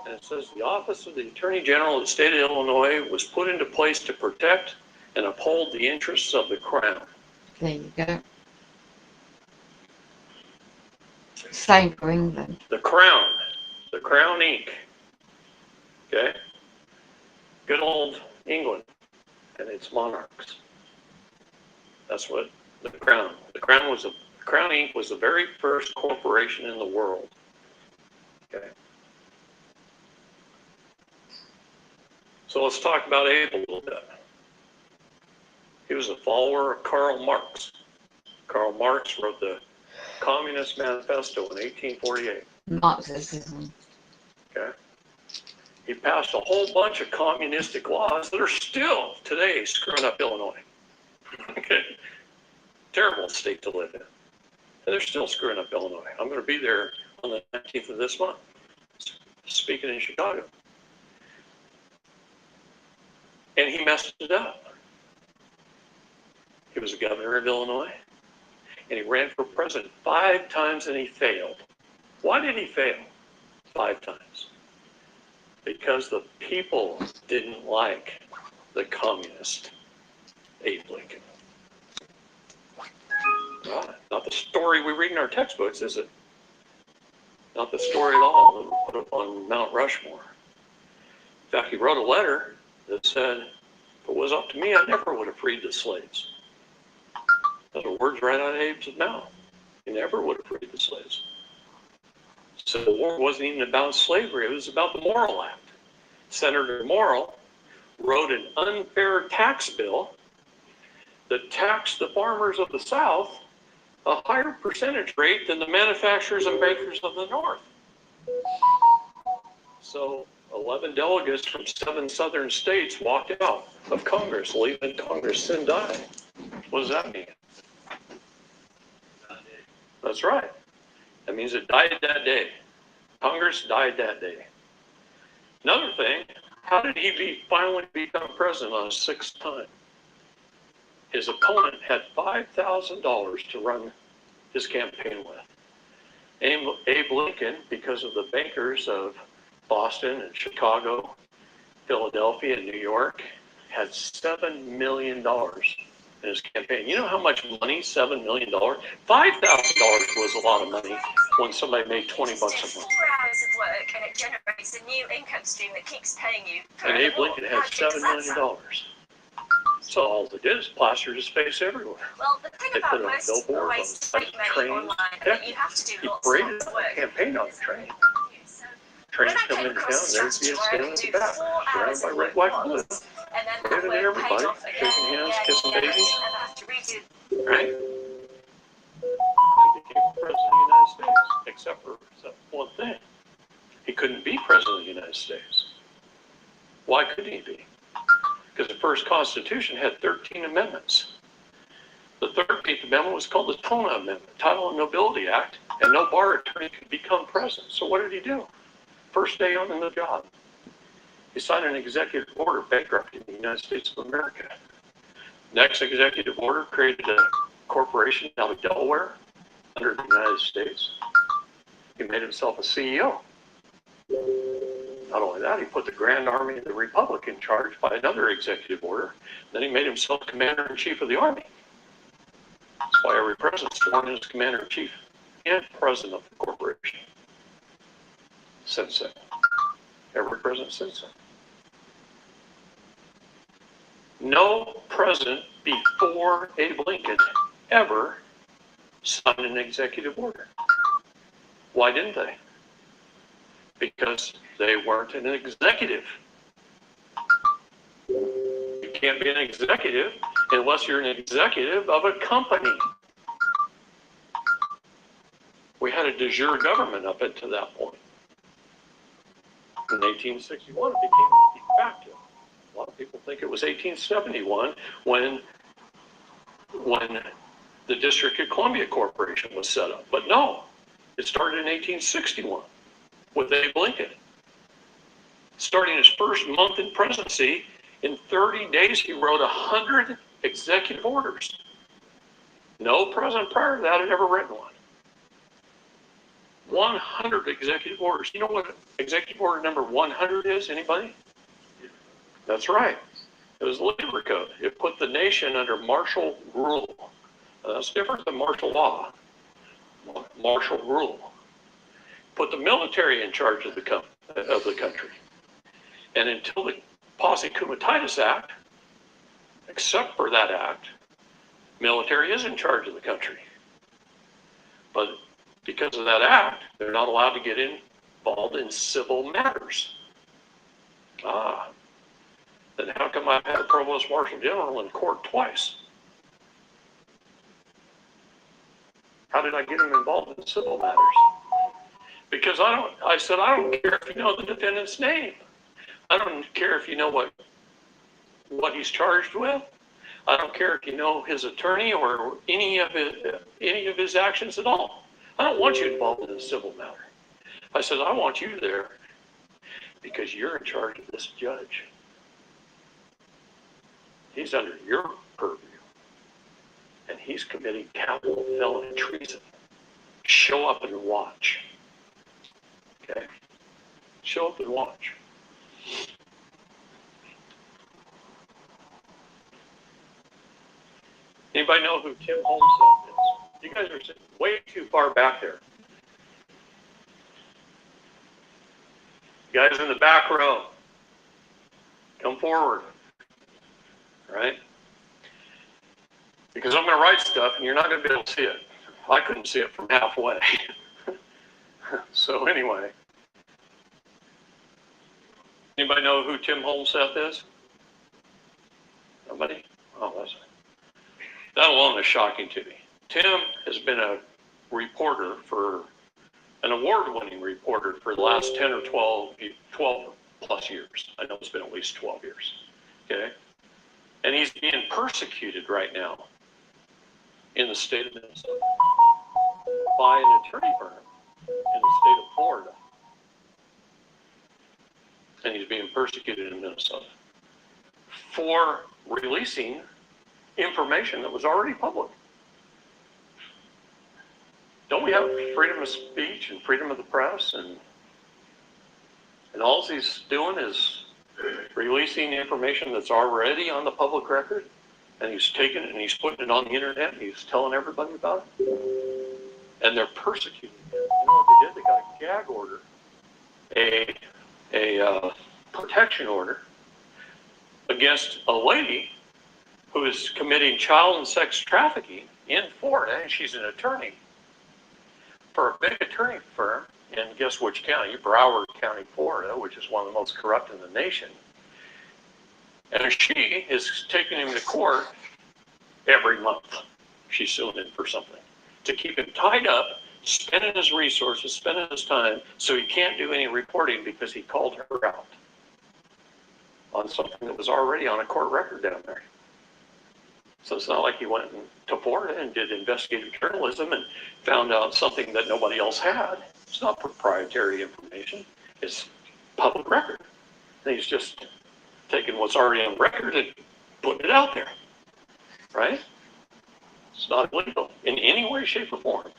And it says the Office of the Attorney General of the state of Illinois was put into place to protect and uphold the interests of the Crown.
There you go. Same for England.
The Crown Inc. Okay? Good old England and its monarchs. That's what the Crown Inc. was the very first corporation in the world. Okay? So let's talk about Abe a little bit. He was a follower of Karl Marx. Karl Marx wrote the Communist Manifesto in 1848.
Marxism.
Okay? He passed a whole bunch of communistic laws that are still today screwing up Illinois. Okay? Terrible state to live in. And they're still screwing up Illinois. I'm going to be there on the 19th of this month, speaking in Chicago. And he messed it up. He was a governor of Illinois, and he ran for president 5 times and he failed. Why did he fail 5 times? Because the people didn't like the communist Abe Lincoln. Well, not the story we read in our textbooks, is it? Not the story at all that we put up on Mount Rushmore. In fact, he wrote a letter that said, if it was up to me, I never would have freed the slaves. Those are words right out of Abe's mouth. He never would have freed the slaves. So the war wasn't even about slavery. It was about the Morrill Act. Senator Morrill wrote an unfair tax bill that taxed the farmers of the South a higher percentage rate than the manufacturers and bakers of the North. So 11 delegates from 7 southern states walked out of Congress, leaving Congress sin die. What does that mean? That's right. That means it died that day. Congress died that day. Another thing, how did he finally become president on his 6th time? His opponent had $5,000 to run his campaign with. Abe Lincoln, because of the bankers of Boston and Chicago, Philadelphia, and New York, had $7 million in his campaign. You know how much money $7 million? $5,000 was a lot of money when somebody made 20 bucks a month.
4 hours of work and it generates a new income stream that keeps paying you.
And Abe Lincoln had $7 million. So all they did is plastered his face everywhere.
Well, the thing
They
about
put it on
most
billboards,
ways to
on
make money
trains.
online is
Heck,
that you have to do
he
lots
paraded
of
a
work.
campaign on the train.
So,
Trains
when I
come
came
into town,
across a
there's the
strategy where I
standing
could
at the
do
back,
4
surrounded
hours
by
of
red,
work
white, and blue.
once, and then that
Waving at
work paid
everybody,
off again,
shaking hands,
again,
kissing
again,
babies.
and I have to redo.
Right? He became president of the United States, except for one thing. He couldn't be president of the United States. Why couldn't he be? Because the first Constitution had 13 amendments. The 13th Amendment was called the Tona Amendment, Title and Nobility Act, and no bar attorney could become president. So what did he do? First day on the job, he signed an executive order bankrupting the United States of America. Next executive order created a corporation out of Delaware under the United States. He made himself a CEO. Not only that, he put the Grand Army of the Republic in charge by another executive order. Then he made himself Commander-in-Chief of the Army. That's why every president's sworn in as Commander-in-Chief and President of the corporation. Since then. Every president since then. No president before Abe Lincoln ever signed an executive order. Why didn't they? Because they weren't an executive. You can't be an executive unless you're an executive of a company. We had a de jure government up until that point. In 1861, it became de facto. A lot of people think it was 1871 when the District of Columbia Corporation was set up. But no, it started in 1861 with Abe Lincoln. Starting his first month in presidency, in 30 days he wrote 100 executive orders. No president prior to that had ever written one. 100 executive orders. You know what executive order number 100 is? Anybody? That's right. It was the labor code. It put the nation under martial rule. That's different than martial law. Martial rule. Put the military in charge of the country. And until the Posse Comitatus Act, except for that act, military is in charge of the country. But because of that act, they're not allowed to get involved in civil matters. Then how come I've had a provost marshal general in court twice? How did I get him involved in civil matters? Because I said, I don't care if you know the defendant's name. I don't care if you know what he's charged with. I don't care if you know his attorney or any of his actions at all. I don't want you involved in a civil matter. I said, I want you there because you're in charge of this judge. He's under your purview. And he's committing capital felony treason. Show up and watch. Okay? Show up and watch. Anybody know who Tim Olmsted is? You guys are sitting way too far back there. You guys in the back row, come forward. Right? Because I'm going to write stuff and you're not going to be able to see it. I couldn't see it from halfway. So anyway. Anybody know who Tim Holmseth is? Nobody? Oh, that alone is shocking to me. Tim has been a reporter an award-winning reporter for the last 10 or 12 plus years. I know it's been at least 12 years. Okay? And he's being persecuted right now in the state of Minnesota by an attorney firm in the state of Florida. And he's being persecuted in Minnesota for releasing information that was already public. Don't we have freedom of speech and freedom of the press? And all he's doing is releasing information that's already on the public record, and he's taking it and he's putting it on the internet and he's telling everybody about it. And they're persecuting him. You know what they did? They got a gag order, a protection order against a lady who is committing child and sex trafficking in Florida, and she's an attorney for a big attorney firm in guess which county? Broward County, Florida, which is one of the most corrupt in the nation. And she is taking him to court every month. She's suing him for something to keep him tied up, spending his resources, spending his time, so he can't do any reporting because he called her out on something that was already on a court record down there. So it's not like he went to Florida and did investigative journalism and found out something that nobody else had. It's not proprietary information. It's public record. And he's just taking what's already on record and putting it out there. Right? It's not illegal in any way, shape, or form.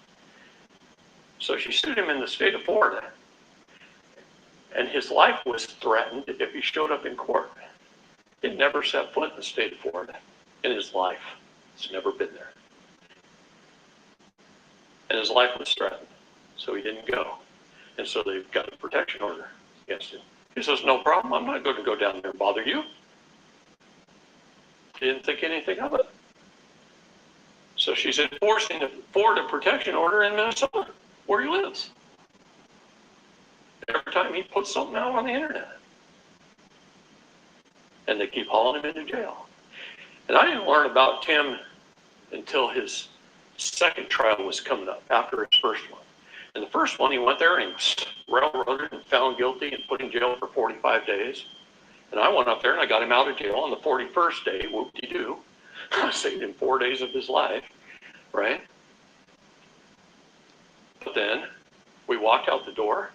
So she sued him in the state of Florida. And his life was threatened if he showed up in court. He'd never set foot in the state of Florida in his life. He's never been there. And his life was threatened. So he didn't go. And so they've got a protection order against him. He says, no problem. I'm not going to go down there and bother you. Didn't think anything of it. So she's enforcing a Florida protection order in Minnesota, where he lives. Every time he puts something out on the internet. And they keep hauling him into jail. And I didn't learn about Tim until his second trial was coming up, after his first one. And the first one, he went there and he was railroaded and found guilty and put in jail for 45 days. And I went up there and I got him out of jail on the 41st day, whoop-de-doo. I saved him 4 days of his life, right? But then we walked out the door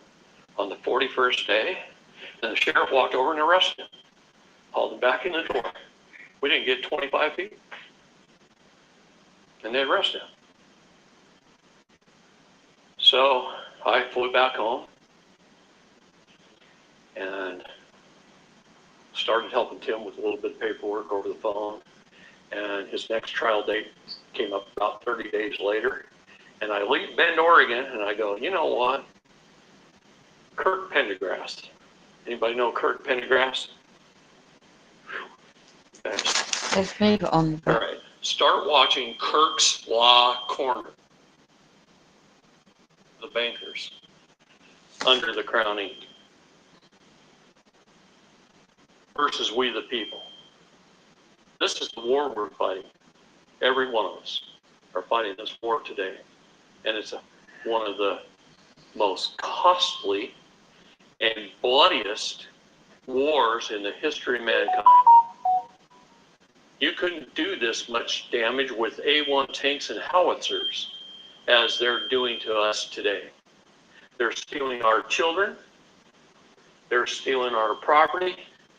on the 41st day, and the sheriff walked over and arrested him, hauled him back in the door. We didn't get 25 feet, and they arrested him. So I flew back home and started helping Tim with a little bit of paperwork over the phone. And his next trial date came up about 30 days later. And I leave Bend, Oregon, and I go, you know what? Kirk Pendergrass. Anybody know Kirk Pendergrass?
Let's move on.
All right. Start watching Kirk's Law Corner. The bankers. Under the Crown Ink. Versus we the people. This is the war we're fighting. Every one of us are fighting this war today. And it's one of the most costly and bloodiest wars in the history of mankind. You couldn't do this much damage with A-1 tanks and howitzers as they're doing to us today. They're stealing our children, they're stealing our property,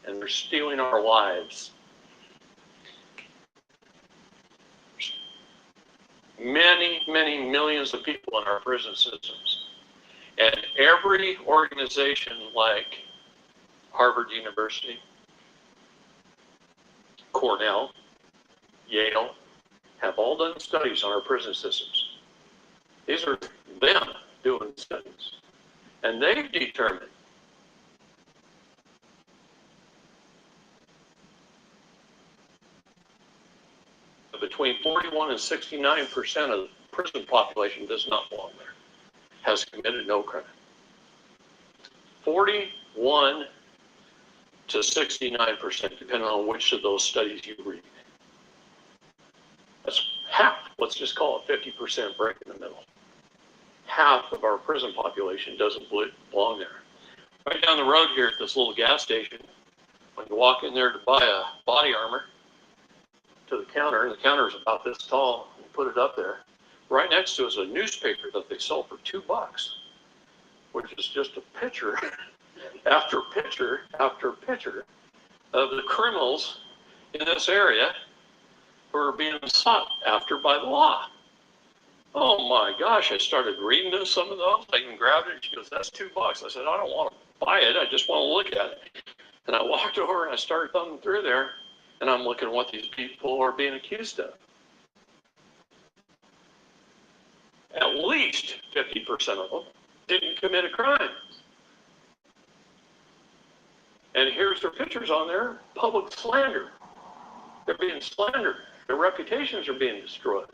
and they're stealing our lives. Many, many millions of people in our prison systems. And every organization like Harvard University, Cornell, Yale, have all done studies on our prison systems. These are them doing studies. And they've determined that between 41 and 69% of the prison population does not belong there, has committed no crime. 41 to 69%, depending on which of those studies you read. That's half. Let's just call it 50% break in the middle. Half of our prison population doesn't belong there. Right down the road here at this little gas station, when you walk in there to buy a body armor to the counter, and the counter is about this tall, you put it up there. Right next to it is a newspaper that they sell for $2, which is just a picture after picture after picture of the criminals in this area who are being sought after by the law. Oh my gosh, I started reading some of those. I even grabbed it. She goes, that's $2. I said, I don't want to buy it. I just want to look at it. And I walked over and I started thumbing through there, and I'm looking at what these people are being accused of. At least 50% of them didn't commit a crime. And here's their pictures on there, public slander. They're being slandered. Their reputations are being destroyed.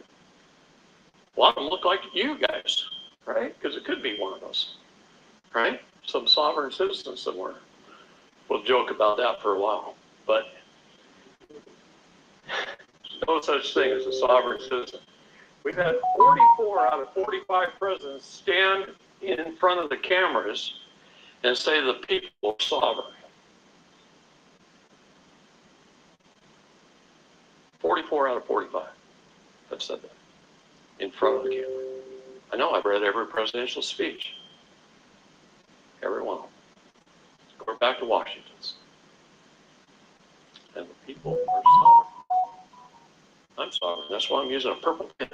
A lot of them look like you guys, right? Because it could be one of us, right? Some sovereign citizen somewhere. We'll joke about that for a while. But there's no such thing as a sovereign citizen. We've had 44 out of 45 presidents stand in front of the cameras and say the people are sovereign. 44 out of 45 have said that in front of the camera. I know, I've read every presidential speech. Every one of them. Go back to Washington's. And the people are sovereign. I'm sovereign. That's why I'm using a purple pen.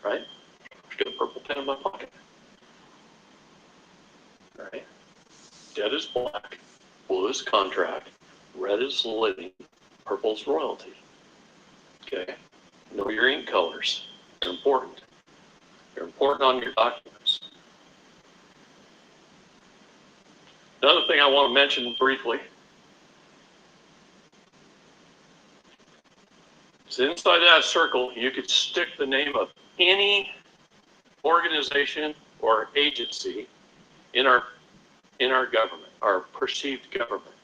Right? I've got a purple pen in my pocket. Right? Dead is black. Blue is contract. Red is living. Purple is royalty. Okay? Know your ink colors. They're important. They're important on your documents. Another thing I want to mention briefly So inside that circle, you could stick the name of any organization or agency in our government, our perceived government.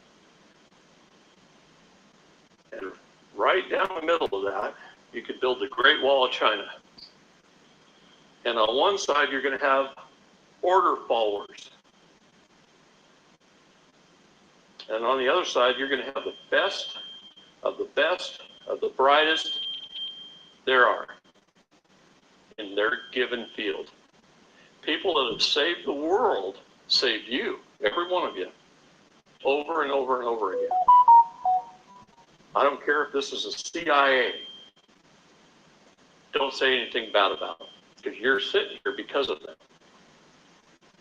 And right down the middle of that, you could build the Great Wall of China. And on one side, you're going to have order followers. And on the other side, you're going to have the best of the best of the brightest there are in their given field. People that have saved the world saved you, every one of you, over and over and over again. I don't care if this is a CIA. Don't say anything bad about them, because you're sitting here because of them.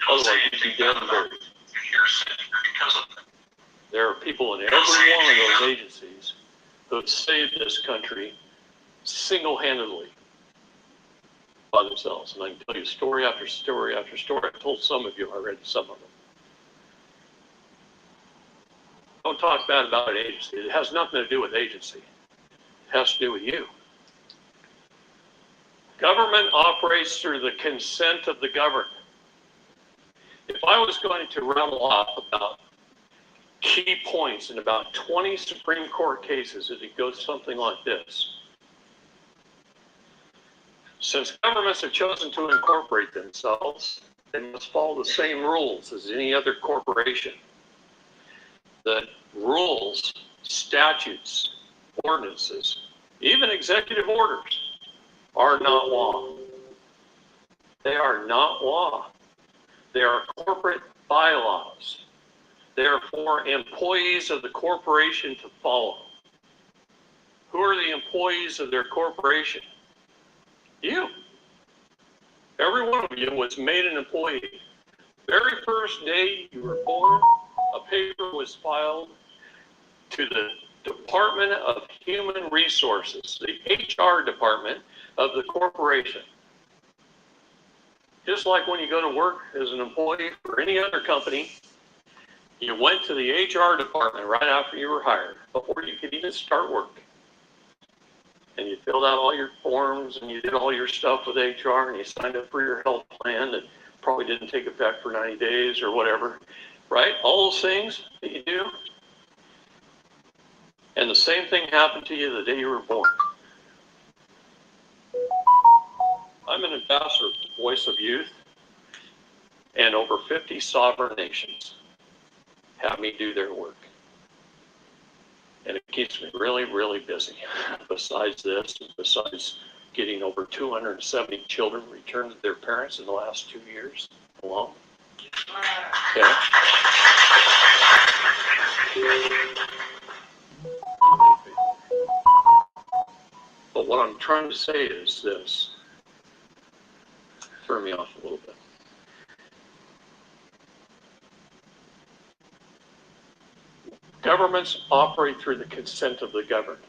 Otherwise, you'd be dead and buried. You're sitting here because of them. There are people in every one of those agencies who have saved this country single-handedly by themselves. And I can tell you story after story after story. I've told some of you already, some of them. Don't talk bad about an agency. It has nothing to do with agency. It has to do with you. Government operates through the consent of the governed. If I was going to rattle off about key points in about 20 Supreme Court cases, it goes something like this. Since governments have chosen to incorporate themselves, they must follow the same rules as any other corporation. The rules, statutes, ordinances, even executive orders are not law. They are not law. They are corporate bylaws. They are for employees of the corporation to follow. Who are the employees of their corporation? You. Every one of you was made an employee. Very first day you were born, a paper was filed to the Department of Human Resources, the HR department of the corporation. Just like when you go to work as an employee for any other company, you went to the HR department right after you were hired, before you could even start work. And you filled out all your forms and you did all your stuff with HR and you signed up for your health plan that probably didn't take effect for 90 days or whatever, right? All those things that you do. And the same thing happened to you the day you were born. I'm an ambassador, voice of youth, and over 50 sovereign nations have me do their work. And it keeps me really, really busy. Besides this, besides getting over 270 children returned to their parents in the last 2 years alone. Okay. But what I'm trying to say is this. Throw me off a little bit. Governments operate through the consent of the governed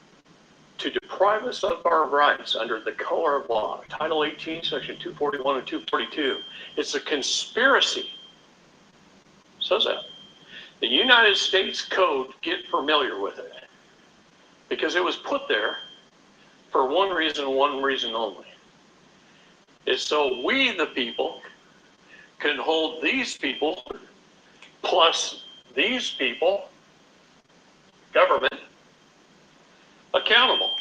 to deprive us of our rights under the color of law. Title 18, Section 241 and 242. It's a conspiracy. It says that. The United States Code, get familiar with it, because it was put there for one reason only. It's so we, the people, can hold these people plus these people, government, accountable.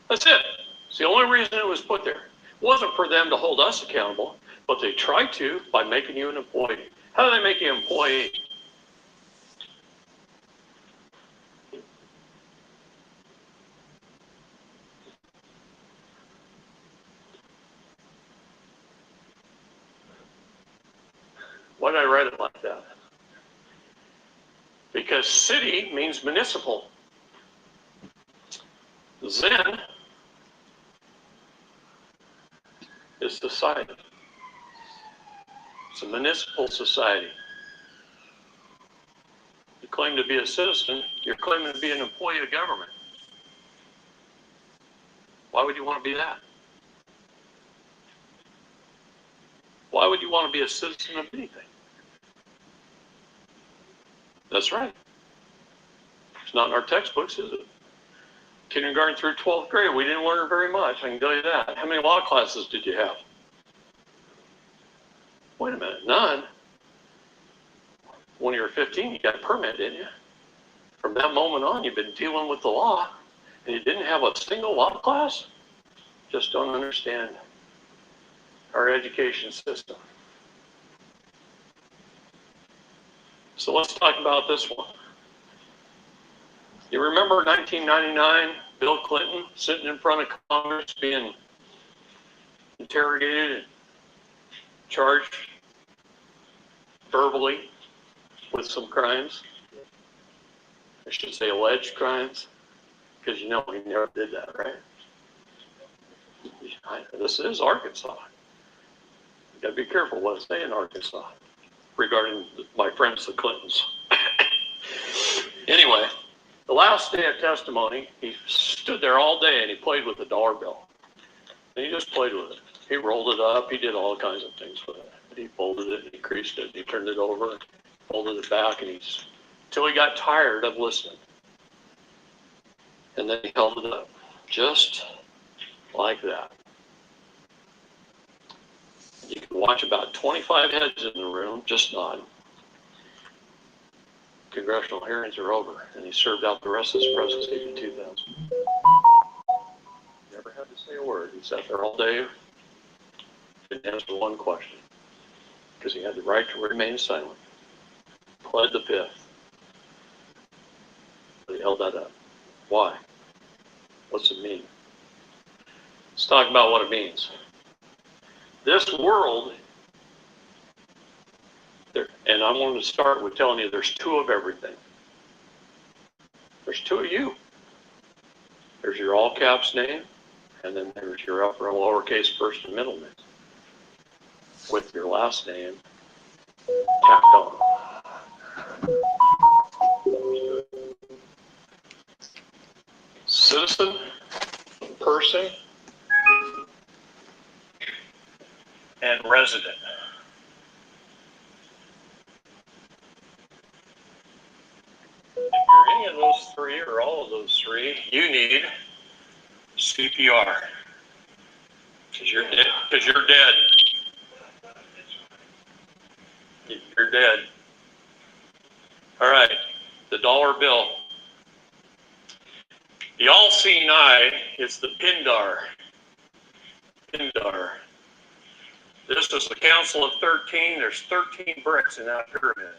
That's it. It's the only reason it was put there. It wasn't for them to hold us accountable, but they tried to by making you an employee. How do they make you an employee? Why did I write it like that? Because city means municipal. Zen is society. It's a municipal society. You claim to be a citizen, you're claiming to be an employee of government. Why would you want to be that? Why would you want to be a citizen of anything? That's right. It's not in our textbooks, is it? Kindergarten through 12th grade, we didn't learn very much, I can tell you that. How many law classes did you have? Wait a minute, none. When you were 15, you got a permit, didn't you? From that moment on, you've been dealing with the law, and you didn't have a single law class? Just don't understand our education system. So let's talk about this one. You remember 1999, Bill Clinton sitting in front of Congress being interrogated and charged verbally with some crimes? I should say alleged crimes, because you know he never did that, right? This is Arkansas. You gotta be careful what I say in Arkansas regarding my friends, the Clintons. Anyway, the last day of testimony, he stood there all day and he played with the dollar bill. And he just played with it. He rolled it up, he did all kinds of things with it. He folded it, and he creased it, and he turned it over, and folded it back, and till he got tired of listening. And then he held it up, just like that. You could watch about 25 heads in the room just nod. Congressional hearings are over, and he served out the rest of his presidency in 2000. Never had to say a word. He sat there all day, didn't answer one question, because he had the right to remain silent. Pled the fifth. But he held that up. Why? What's it mean? Let's talk about what it means. This world, and I wanted to start with telling you there's two of everything. There's two of you. There's your all caps name, and then there's your upper and lowercase first and middle name, with your last name tacked on. Citizen, person, and resident. If you're any of those three or all of those three, you need CPR. Because you're dead. You're dead. All right, the dollar bill. The all-seeing eye is the Pindar. Pindar. This is the Council of 13. There's 13 bricks in that pyramid.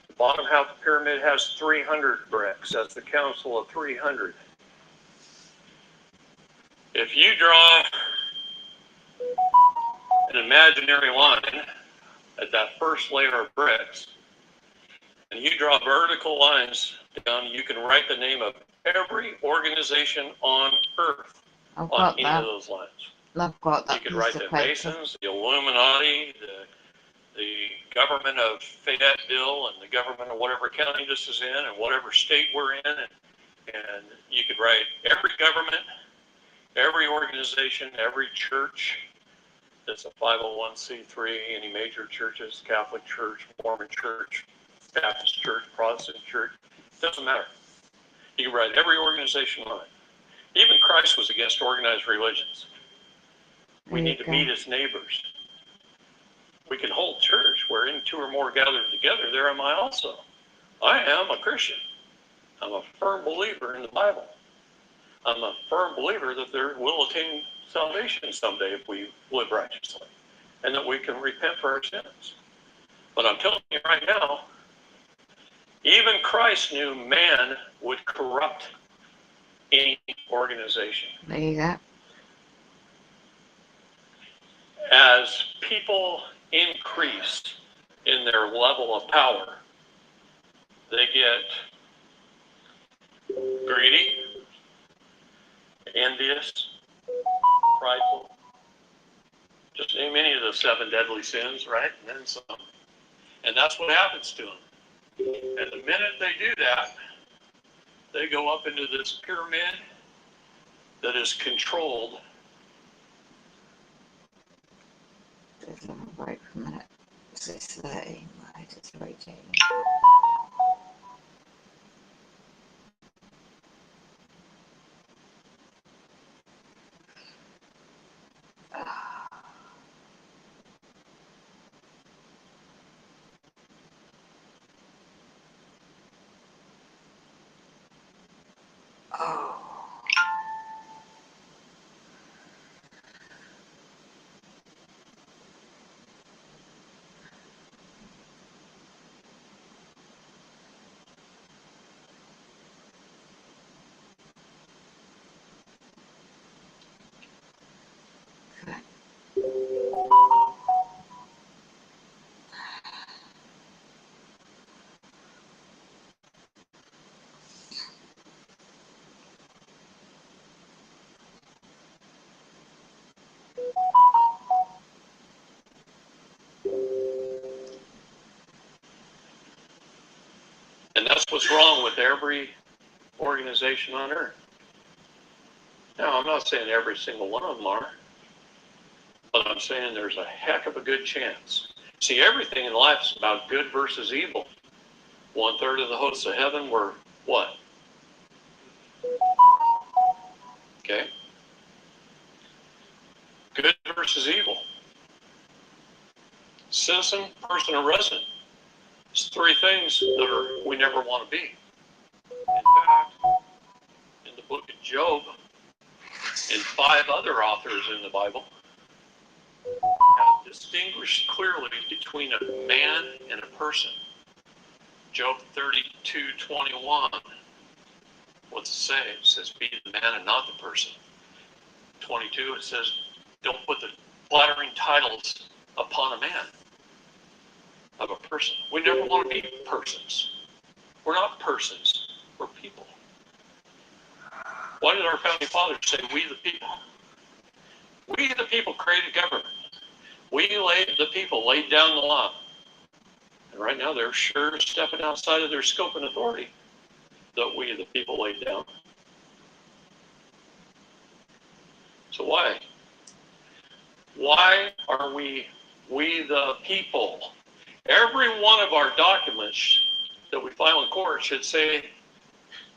The bottom half of the pyramid has 300 bricks. That's the Council of 300. If you draw an imaginary line at that first layer of bricks, and you draw vertical lines down, you can write the name of every organization on Earth on any of those lines.
I've got that.
You could write the Masons, the Illuminati, the government of Fayetteville, and the government of whatever county this is in, and whatever state we're in, and you could write every government, every organization, every church that's a 501c3, any major churches, Catholic Church, Mormon Church, Baptist Church, Protestant Church, doesn't matter. You can write every organization on it. Even Christ was against organized religions. We need to meet as neighbors. We can hold church where in two or more gathered together, there am I also. I am a Christian. I'm a firm believer in the Bible. I'm a firm believer that there will attain salvation someday if we live righteously, and that we can repent for our sins. But I'm telling you right now, even Christ knew man would corrupt any organization.
There you go.
As people increase in their level of power, they get greedy, envious, prideful. Just name any of the 7 deadly sins, right? And then some. And that's what happens to them. And the minute they do that, they go up into this pyramid that is controlled.
Just have a break for a minute. 6:30, right, it's rotating.
And that's what's wrong with every organization on earth. Now, I'm not saying every single one of them are, but I'm saying there's a heck of a good chance. See, everything in life is about good versus evil. 1/3 of the hosts of heaven were what? Okay? Good versus evil. Citizen, person, or resident. It's three things that we never want to be. In fact, in the book of Job, and 5 other authors in the Bible have distinguished clearly between a man and a person. Job 32:21. What's it say? It says, be the man and not the person. 22, it says, don't put the flattering titles upon a man of a person. We never want to be persons. We're not persons. We're people. Why did our founding fathers say, we the people? We the people created government. The people laid down the law. And right now they're sure stepping outside of their scope and authority that we the people laid down. So why? Why are we the people? Every one of our documents that we file in court should say,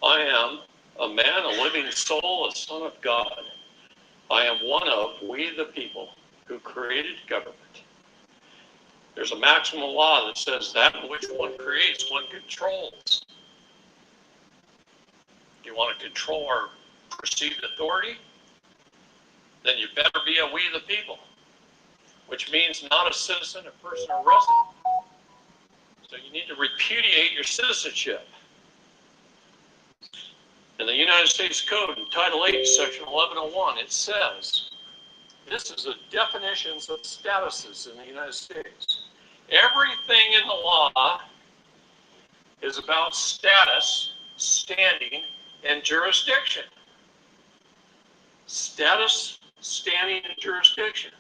I am a man, a living soul, a son of God. I am one of we the people who created government. There's a maximum law that says that which one creates, one controls. You want to control our perceived authority? Then you better be a we the people, which means not a citizen, a person, or resident. So you need to repudiate your citizenship. In the United States Code, in Title 8, Section 1101, it says, this is the definitions of statuses in the United States. Everything in the law is about status, standing, and jurisdiction. Status, standing, and jurisdiction.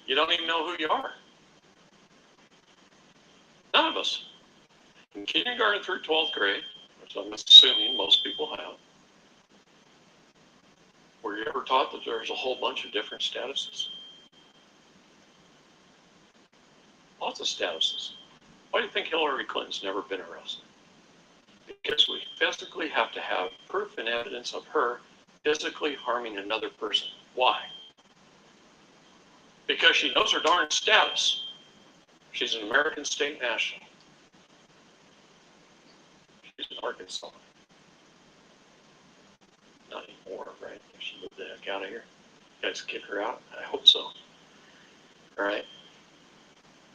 You don't even know who you are. None of us. In kindergarten through 12th grade, which I'm assuming most people have, were you ever taught that there's a whole bunch of different statuses? Lots of statuses. Why do you think Hillary Clinton's never been arrested? Because we physically have to have proof and evidence of her physically harming another person. Why? Because she knows her darn status. She's an American state national. She's in Arkansas. Not anymore, right? She moved the heck out of here. You guys kick her out? I hope so. All right.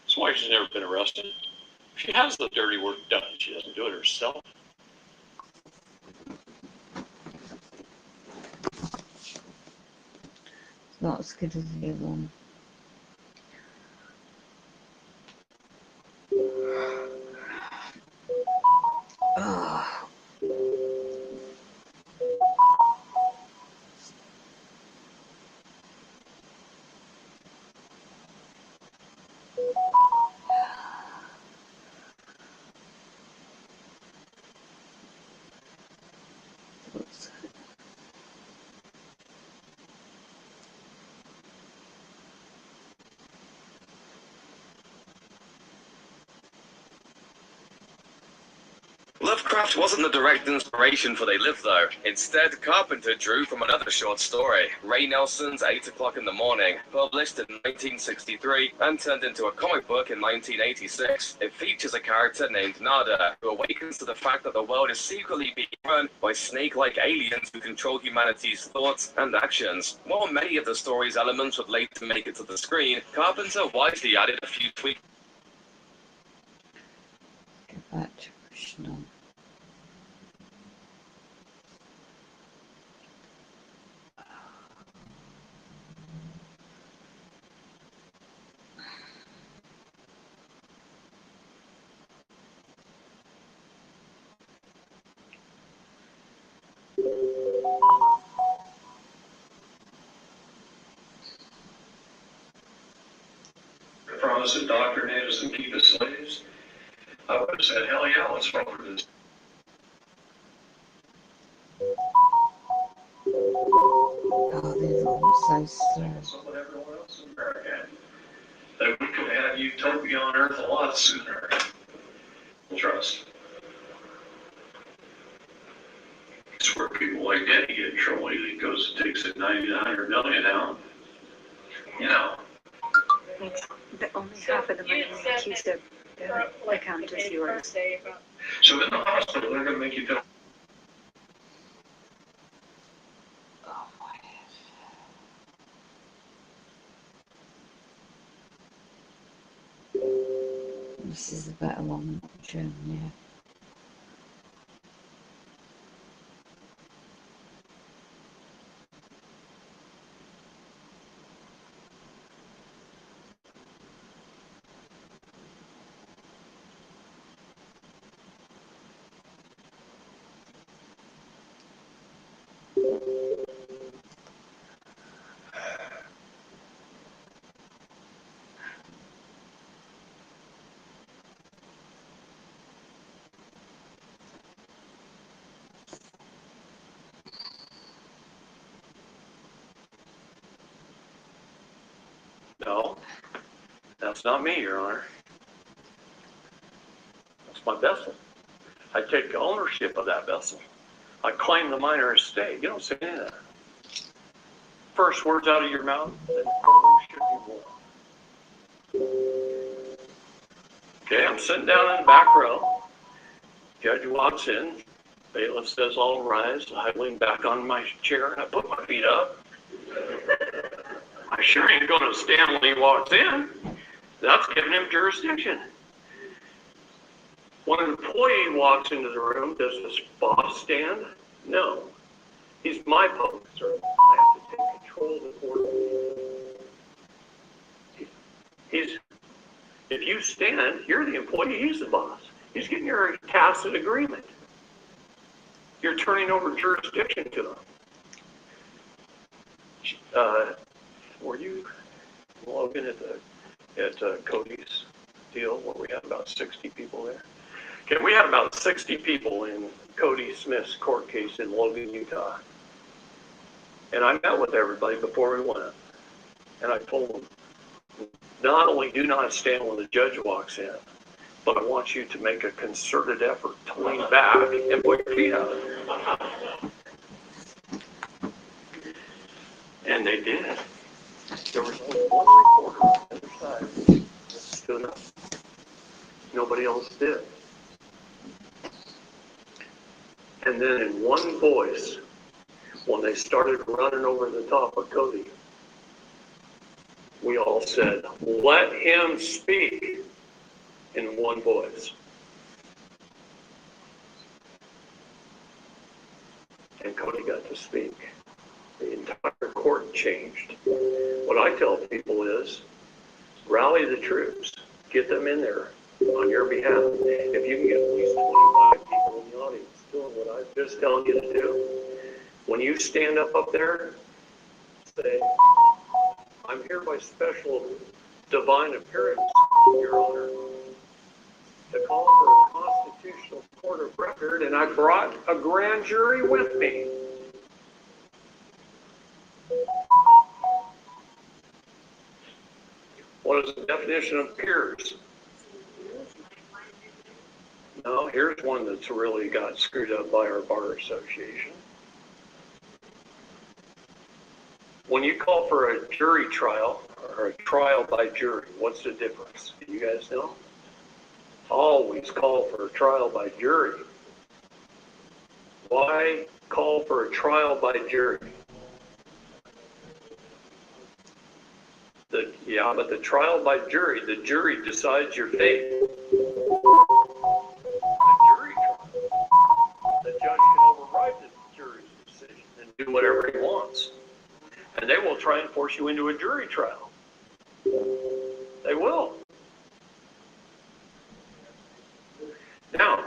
That's why she's never been arrested. She has the dirty work done. She doesn't do it herself.
It's not as good as the other one. Oh.
Lovecraft wasn't the direct inspiration for They Live, though. Instead, Carpenter drew from another short story, Ray Nelson's 8 O'Clock in the Morning, published in 1963 and turned into a comic book in 1986. It features a character named Nada, who awakens to the fact that the world is secretly being run by snake-like aliens who control humanity's thoughts and actions. While many of the story's elements would later make it to the screen, Carpenter wisely added a few tweaks.
Get back to Krishna.
us, indoctrinate us, and keep us slaves, I would have said, hell yeah, let's vote for this.
Oh, they're all so slow.
So would everyone else in America. That we could have utopia on Earth a lot sooner. Trust. It's where people like Eddie get in trouble. He goes and takes it 90 to 100 million out. You know.
Only half of the money accused of the account is yours.
So in the hospital, they're going to make you feel.
Oh my God. This is a better one option, yeah.
No, that's not me, Your Honor. That's my vessel. I take ownership of that vessel. I claim the minor estate. You don't say any of that. First words out of your mouth, then further should be born. Okay, I'm sitting down in the back row. Judge walks in. Bailiff says, all rise. I lean back on my chair and I put my feet up. I sure ain't going to stand when he walks in. That's giving him jurisdiction. When an employee walks into the room, does his boss stand? No. He's my public servant. I have to take control of the court. If you stand, you're the employee, he's the boss. He's getting your tacit agreement. You're turning over jurisdiction to him. Were you, Logan, at Cody's deal where we had about 60 people there? Okay, we had about 60 people in Cody Smith's court case in Logan, Utah. And I met with everybody before we went. And I told them, not only do not stand when the judge walks in, but I want you to make a concerted effort to lean back and put your feet out. And they did. There was only one reporter on the other side that stood up. Nobody else did. And then in one voice, when they started running over the top of Cody, we all said, let him speak, in one voice. And Cody got to speak. The entire court changed. What I tell people is, rally the troops, get them in there on your behalf. If you can get at least 25 people in the audience doing what I've just telling you to do, when you stand up there, say, I'm here by special divine appearance, Your Honor, to call for a constitutional court of record, and I brought a grand jury with me. What is the definition of peers? No, here's one that's really got screwed up by our bar association. When you call for a jury trial or a trial by jury, what's the difference? Do you guys know? Always call for a trial by jury. Why call for a trial by jury? Yeah, but the trial by jury, the jury decides your fate. A jury trial, the judge can override the jury's decision and do whatever he wants. And they will try and force you into a jury trial. They will. Now,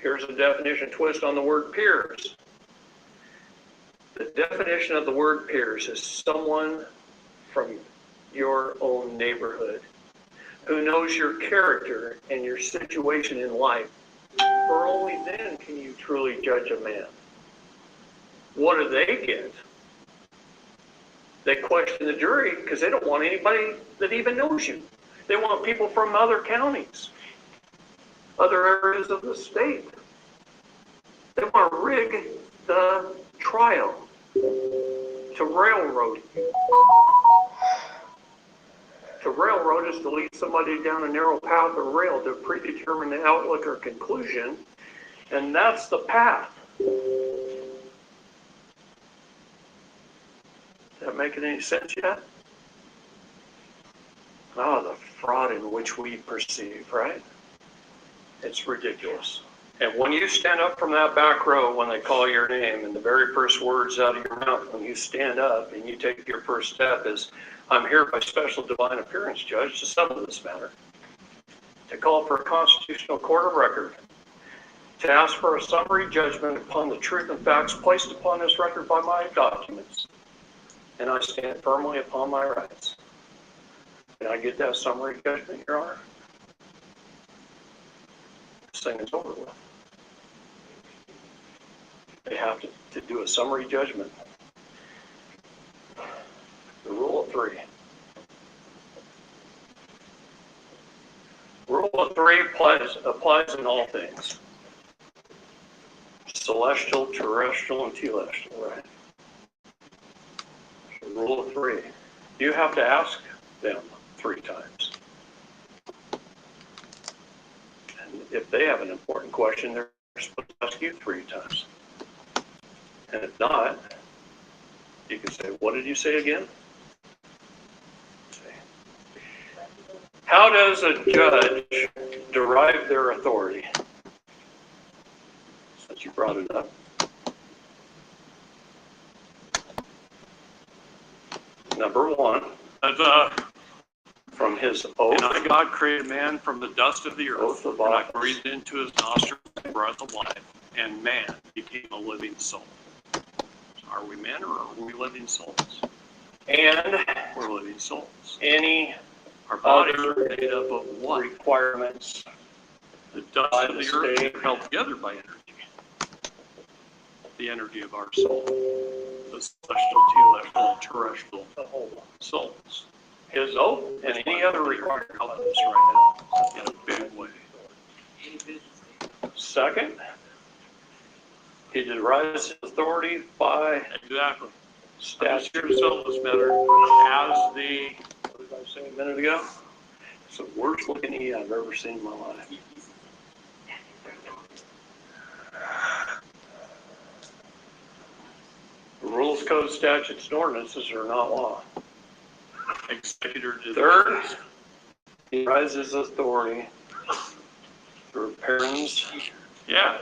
here's a definition twist on the word peers. The definition of the word peers is someone from your own neighborhood. who knows your character and your situation in life, for only then can you truly judge a man. What do they get? They question the jury because they don't want anybody that even knows you. They want people from other counties, other areas of the state. They want to rig the trial to railroad you. To railroad is to lead somebody down a narrow path or rail to predetermine the outlook or conclusion, and that's the path. Is that making any sense yet? Oh, the fraud in which we perceive, right? It's ridiculous. And when you stand up from that back row when they call your name, and the very first words out of your mouth when you stand up and you take your first step is, I'm here by special divine appearance, Judge, to settle this matter, to call for a constitutional court of record, to ask for a summary judgment upon the truth and facts placed upon this record by my documents, and I stand firmly upon my rights. Can I get that summary judgment, Your Honor? This thing is over with. They have to do a summary judgment. The rule of three. Rule of three applies in all things. Celestial, terrestrial, and telestial, right? The rule of three. You have to ask them 3 times. And if they have an important question, they're supposed to ask you 3 times. And if not, you can say, what did you say again? How does a judge derive their authority? Since you brought it up. Number 1, from his oath.
And I, God, created man from the dust of the earth,
Oath of
and I
office.
breathed into his nostrils the breath of life, and man became a living soul. Are we men or are we living souls?
And
We're living souls.
any
Our bodies
other
are made up of what?
requirements
The dust
by
of
the
the earth
state.
is held together by energy. The energy of our soul. The celestial, telestial, and terrestrial
the whole.
souls.
His oath and any other requirements.
Help us right now in a big way.
Second, he derives his authority by
Exactly. I'm just
statute.
here to settle this matter as the,
What did I say a minute ago? It's the worst looking E I've ever seen in my life. The rules, codes, statutes, and ordinances are not law.
executor to the
Third, he derives his authority through parents.
Yeah.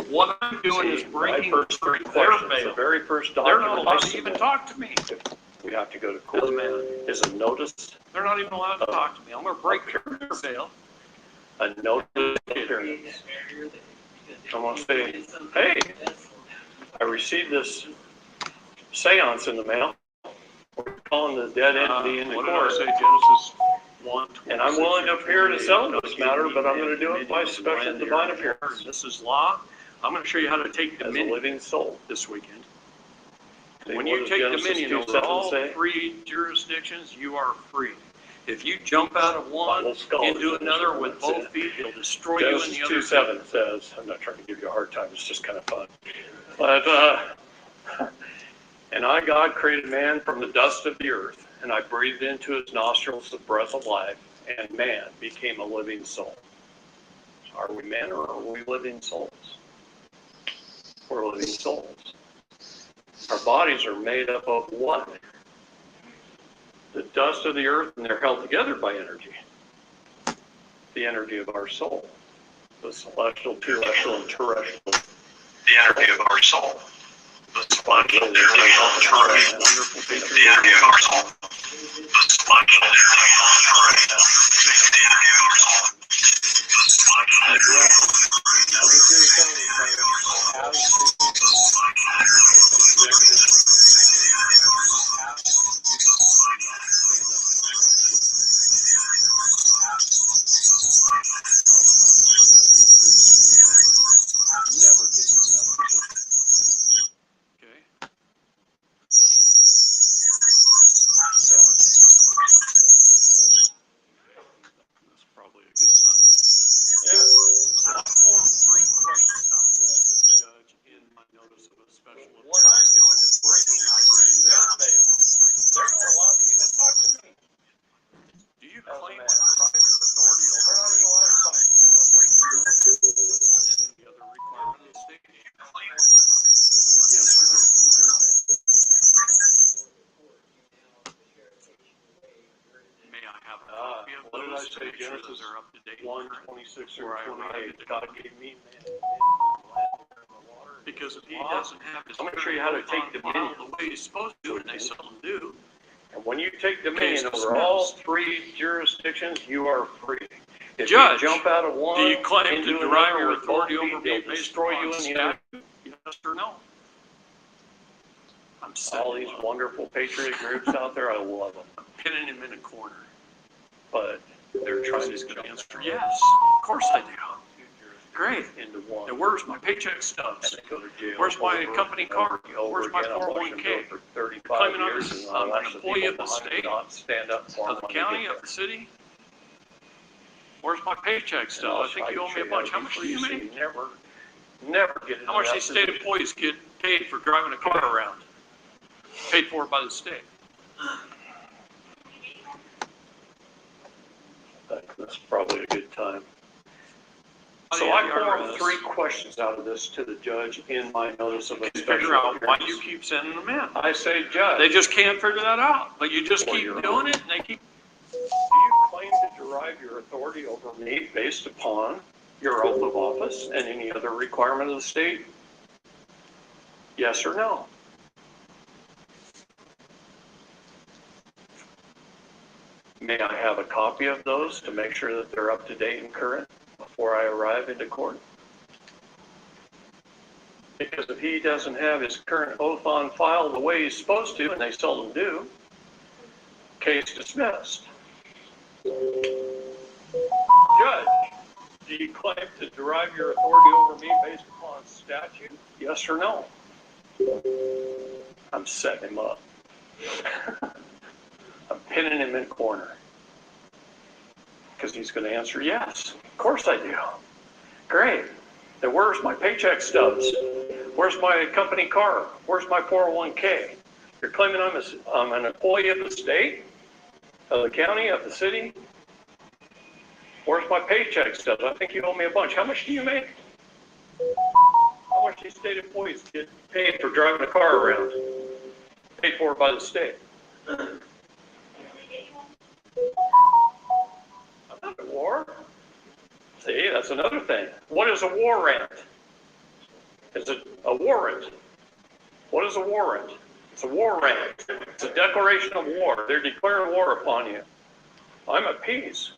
What I'm doing is bringing
my first 3
their
questions. The
veil.
very first
They're
document
not
I
allowed to
submit,
even talk to me.
we have to go to
As a
court,
man.
is a notice,
They're not even allowed to talk to me. I'm going to break their veil.
a notice of appearance. I'm going to say, hey, I received this seance in the mail. We're calling the dead entity in the
What did I
court.
say? Genesis 1.
And I'm willing to appear to settle this matter, but I'm going to do it by special divine appearance
This is law. I'm going to show you how to take
as a
dominion
living soul.
this weekend.
See,
When
what
you
does
take
Genesis
dominion over
2:7
all
say?
3 jurisdictions, you are free. If you jump out of one
Bible scholars
into another with
understand
both
that.
feet, it'll destroy you in
Genesis
the other
2:7 says, I'm not trying to give you a hard time, it's just kind of fun. But, and I, God, created man from the dust of the earth, and I breathed into his nostrils the breath of life, and man became a living soul. Are we men or are we living souls? We're living souls. Our bodies are made up of what? The dust of the earth, and they're held together by energy. The energy of our soul. The celestial, telestial, and terrestrial.
The energy of our soul. The celestial, telestial, and terrestrial. The energy of our soul. The celestial, telestial, and terrestrial. The energy of our soul. The celestial,
just to
say
make sure that
Genesis
they're up to date.
1:26
Where
or
I arrived
28,
at
God gave me man.
Because if he doesn't have his
I'm gonna show you how to take dominion.
the way he's supposed to, and they seldom do.
And when you take dominion
Case
over all
dismissed.
3 jurisdictions, you are free. If
Judge,
you jump out of one,
Do you claim to
into
derive
another
your
with
authority
both
over
feet,
me
they'll
based
destroy
upon
you in the other.
statute? Yes or no? I'm
All
setting
these
him up.
wonderful patriot groups out there, I love them.
I'm pinning him in a corner.
But
They're trying to
jump
answer, yes, of course I do. Great.
into one.
And where's my paycheck stubs?
And they go to jail
Where's my
over
company
and
card?
over
Where's my
again. I watched them
401k?
do it for 35
Claiming I'm
years,
an-
and I
I'm an
watched the
employee
people
of the
behind me
state,
not stand up for
Of
them
the
when they
county,
get
of the city? Where's my paycheck
there. And I'll
stub? I think you
show
owe me a bunch. How much do you
free, so
make?
Never get into
How much
that
these state
position.
employees get paid for driving a car around? Paid for by the state.
That's probably a good time.
Oh,
So
yeah,
I
the
formed
IRS.
3 questions out of this to the judge in my notice of a
To
special
figure out why you
appearance.
keep sending them in.
I say, Judge,
They just can't figure that out, but you just
Well,
keep
you're
doing
right.
it, and they keep.
do you claim to derive your authority over me based upon your oath of office and any other requirement of the state? Yes or no? May I have a copy of those to make sure that they're up to date and current before I arrive into court? Because if he doesn't have his current oath on file the way he's supposed to, and they seldom do, case dismissed. Judge, do you claim to derive your authority over me based upon statute? Yes or no? I'm setting him up. I'm pinning him in a corner. Because he's going to answer yes. Of course I do. Great. Then where's my paycheck stubs? Where's my company car? Where's my 401k? You're claiming I'm an employee of the state, of the county, of the city? Where's my paycheck stubs? I think you owe me a bunch. How much do you make? How much do these state employees get paid for driving a car around? Paid for by the state. I'm not at war. See, that's another thing. What is a warrant? Is it a warrant? What is a warrant? It's a warrant. It's a declaration of war. They're declaring war upon you. I'm at peace.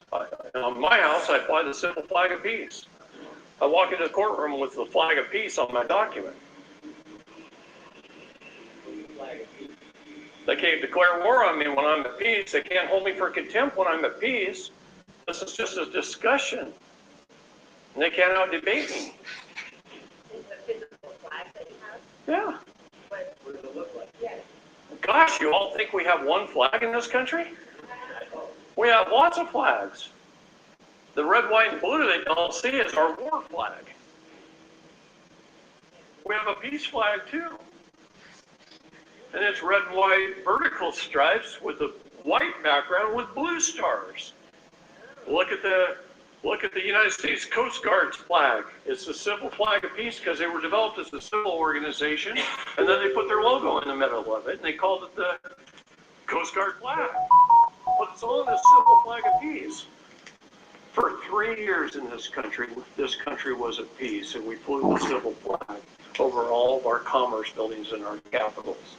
In my house, I fly the civil flag of peace. I walk into the courtroom with the flag of peace on my document. They can't declare war on me when I'm at peace. They can't hold me for contempt when I'm at peace. This is just a discussion. And they can't out-debate me. Yeah. Gosh, you all think we have one flag in this country? We have lots of flags. The red, white, and blue they don't see is our war flag. We have a peace flag too. And it's red and white vertical stripes with a white background with blue stars. Look at the United States Coast Guard's flag. It's the civil flag of peace because they were developed as a civil organization, and then they put their logo in the middle of it, and they called it the Coast Guard flag. But it's on the civil flag of peace. For 3 years in this country was at peace, and we flew the civil flag over all of our commerce buildings in our capitals.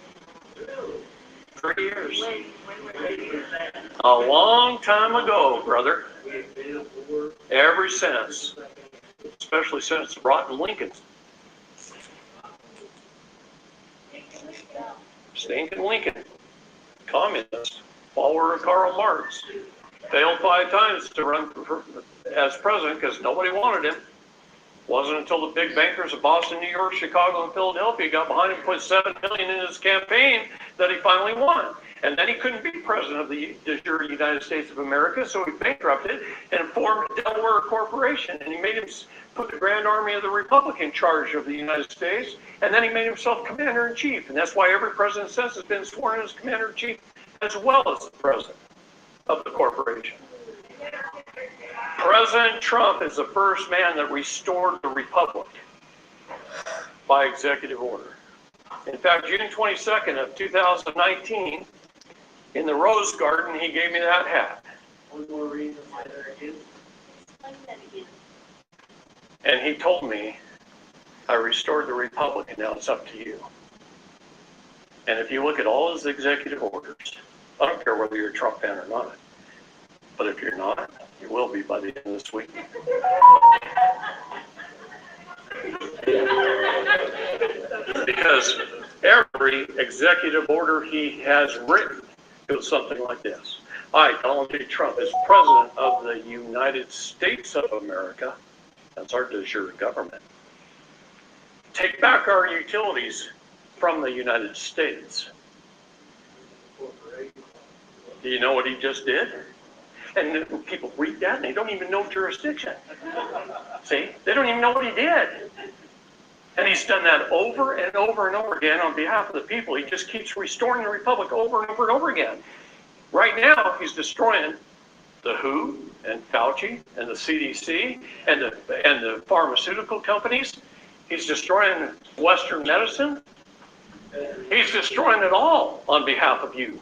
3 years. A long time ago, brother. Ever since. Especially since rotten Lincoln. Stinking Lincoln. Communist. Follower of Karl Marx. Failed 5 times to run as president because nobody wanted him. Wasn't until the big bankers of Boston, New York, Chicago, and Philadelphia got behind him and put $7 million in his campaign that he finally won. And then he couldn't be president of the United States of America, so he bankrupted and formed a Delaware corporation. And he made him put the Grand Army of the Republic in charge of the United States, and then he made himself commander-in-chief. And that's why every president since has been sworn in as commander-in-chief as well as the president of the corporation. President Trump is the first man that restored the republic by executive order. In fact, June 22nd of 2019, in the Rose Garden, he gave me that hat.
One more reason why they're against.
And he told me, I restored the republic, and now it's up to you. And if you look at all his executive orders, I don't care whether you're a Trump fan or not, but if you're not, you will be by the end of this week. Because every executive order he has written goes something like this. I, Donald J. Trump, as President of the United States of America, that's our de jure government, take back our utilities from the United States. Do you know what he just did? And people read that and they don't even know jurisdiction. See? They don't even know what he did. And he's done that over and over and over again on behalf of the people. He just keeps restoring the republic over and over and over again. Right now, he's destroying the WHO and Fauci and the CDC and the pharmaceutical companies. He's destroying Western medicine. He's destroying it all on behalf of you.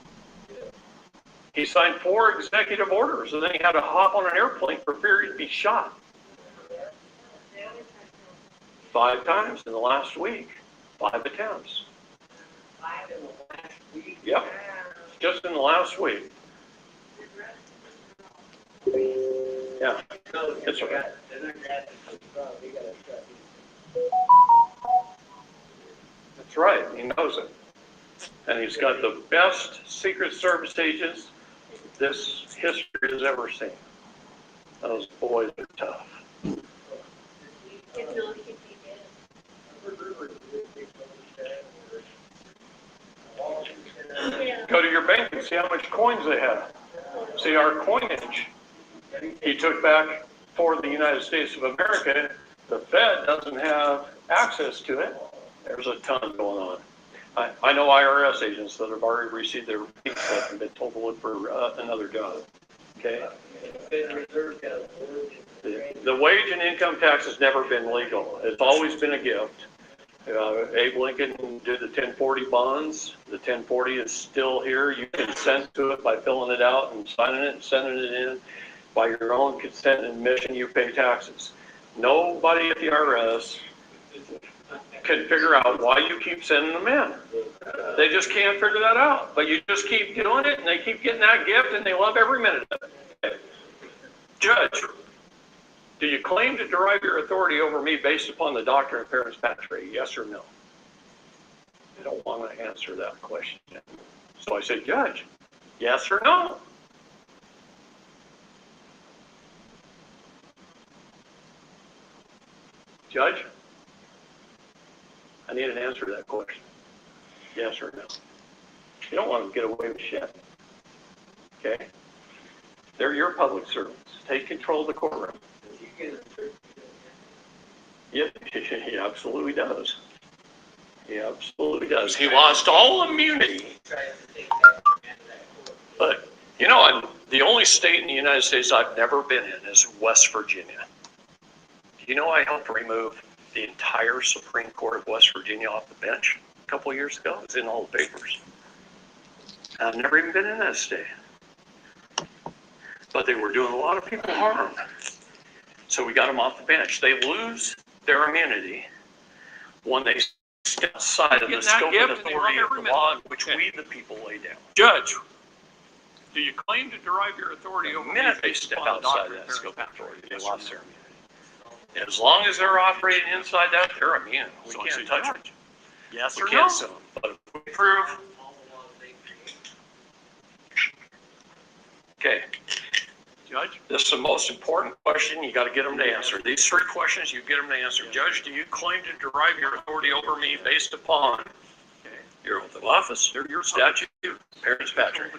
He signed 4 executive orders, and then he had to hop on an airplane for fear he'd be shot. 5 times in the last week. 5 attempts.
5 in the last week?
Yep. Just in the last week. Yeah. It's okay. That's right. He knows it. And he's got the best Secret Service agents this history has ever seen. Those boys are tough. Go to your bank and see how much coins they have. See our coinage. He took back for the United States of America. The Fed doesn't have access to it. There's a ton going on. I know IRS agents that have already received their paycheck and been told to look for another job. Okay? The wage and income tax has never been legal. It's always been a gift. Abe Lincoln did the 1040 bonds. The 1040 is still here. You can consent to it by filling it out and signing it and sending it in. By your own consent and admission, you pay taxes. Nobody at the IRS can figure out why you keep sending them in. They just can't figure that out. But you just keep doing it, and they keep getting that gift, and they love every minute of it. Judge, do you claim to derive your authority over me based upon the doctrine of parents patriae? Yes or no? They don't want to answer that question. So I said, Judge, yes or no? Judge, I need an answer to that question. Yes or no? You don't want them to get away with shit. Okay? They're your public servants. Take control of the courtroom. Yeah, he absolutely does. He absolutely does. He lost all immunity. But, you know, the only state in the United States I've never been in is West Virginia. Do you know I helped remove the entire Supreme Court of West Virginia off the bench a couple of years ago? It's in all the papers. I've never even been in that state. But they were doing a lot of people harm. So we got them off the bench. They lose their immunity when they step outside of the scope and authority of the law which we, the people, lay down. Judge, do you claim to derive your authority over the minute they step outside of that scope of authority? They lost their immunity. As long as they're operating inside that, they're immune. We can't touch them. Yes or no? But if we prove. Okay. Judge, this is the most important question. You got to get them to answer. These 3 questions, you get them to answer. Judge, do you claim to derive your authority over me based upon your oath of office, your statute, parents patriae?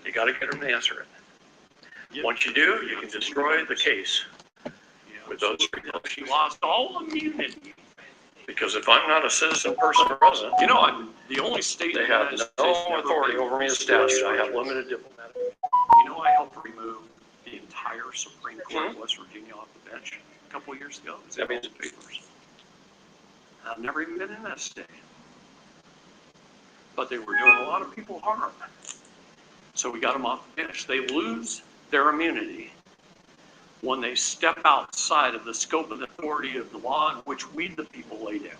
You got to get them to answer it. Once you do, you can destroy the case with those 3 questions. She lost all immunity. Because if I'm not a citizen, person, or resident, you know, I'm the only state they have no authority over me in statute. I have limited diplomatic. You know, I helped remove the entire Supreme Court of West Virginia off the bench a couple of years ago. It's in the papers. I've never even been in that state. But they were doing a lot of people harm. So we got them off the bench. They lose
their immunity when they step outside of the scope of the authority of the law in which we, the people, lay down.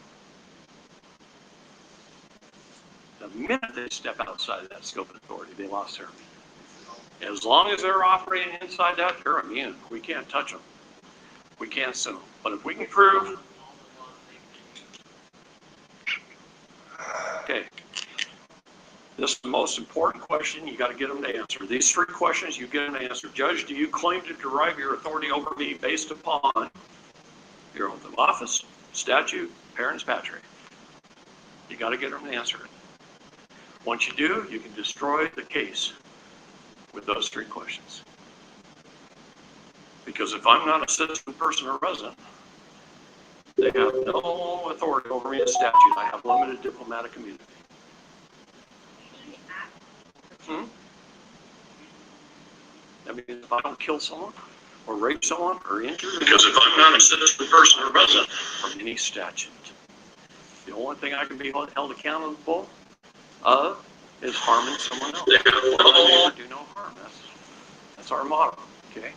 The minute they step outside of that scope of authority, they lost their immunity. As long as they're operating inside that, they're immune. We can't touch them. We can't sue them. But if we can prove, okay, this is the most important question. You got to get them to answer. These 3 questions, you get them to answer. Judge, do you claim to derive your authority over me based upon your oath of office, statute, parens patriae? You got to get them to answer it. Once you do, you can destroy the case with those 3 questions. Because if I'm not a citizen, person, or resident, they have no authority over me in statute. I have limited diplomatic immunity. That means if I don't kill someone, or rape someone, or injure, because if I'm not a citizen, person, or resident from any statute, the only thing I can be held accountable of is harming someone else. Do no harm. That's our motto. Okay,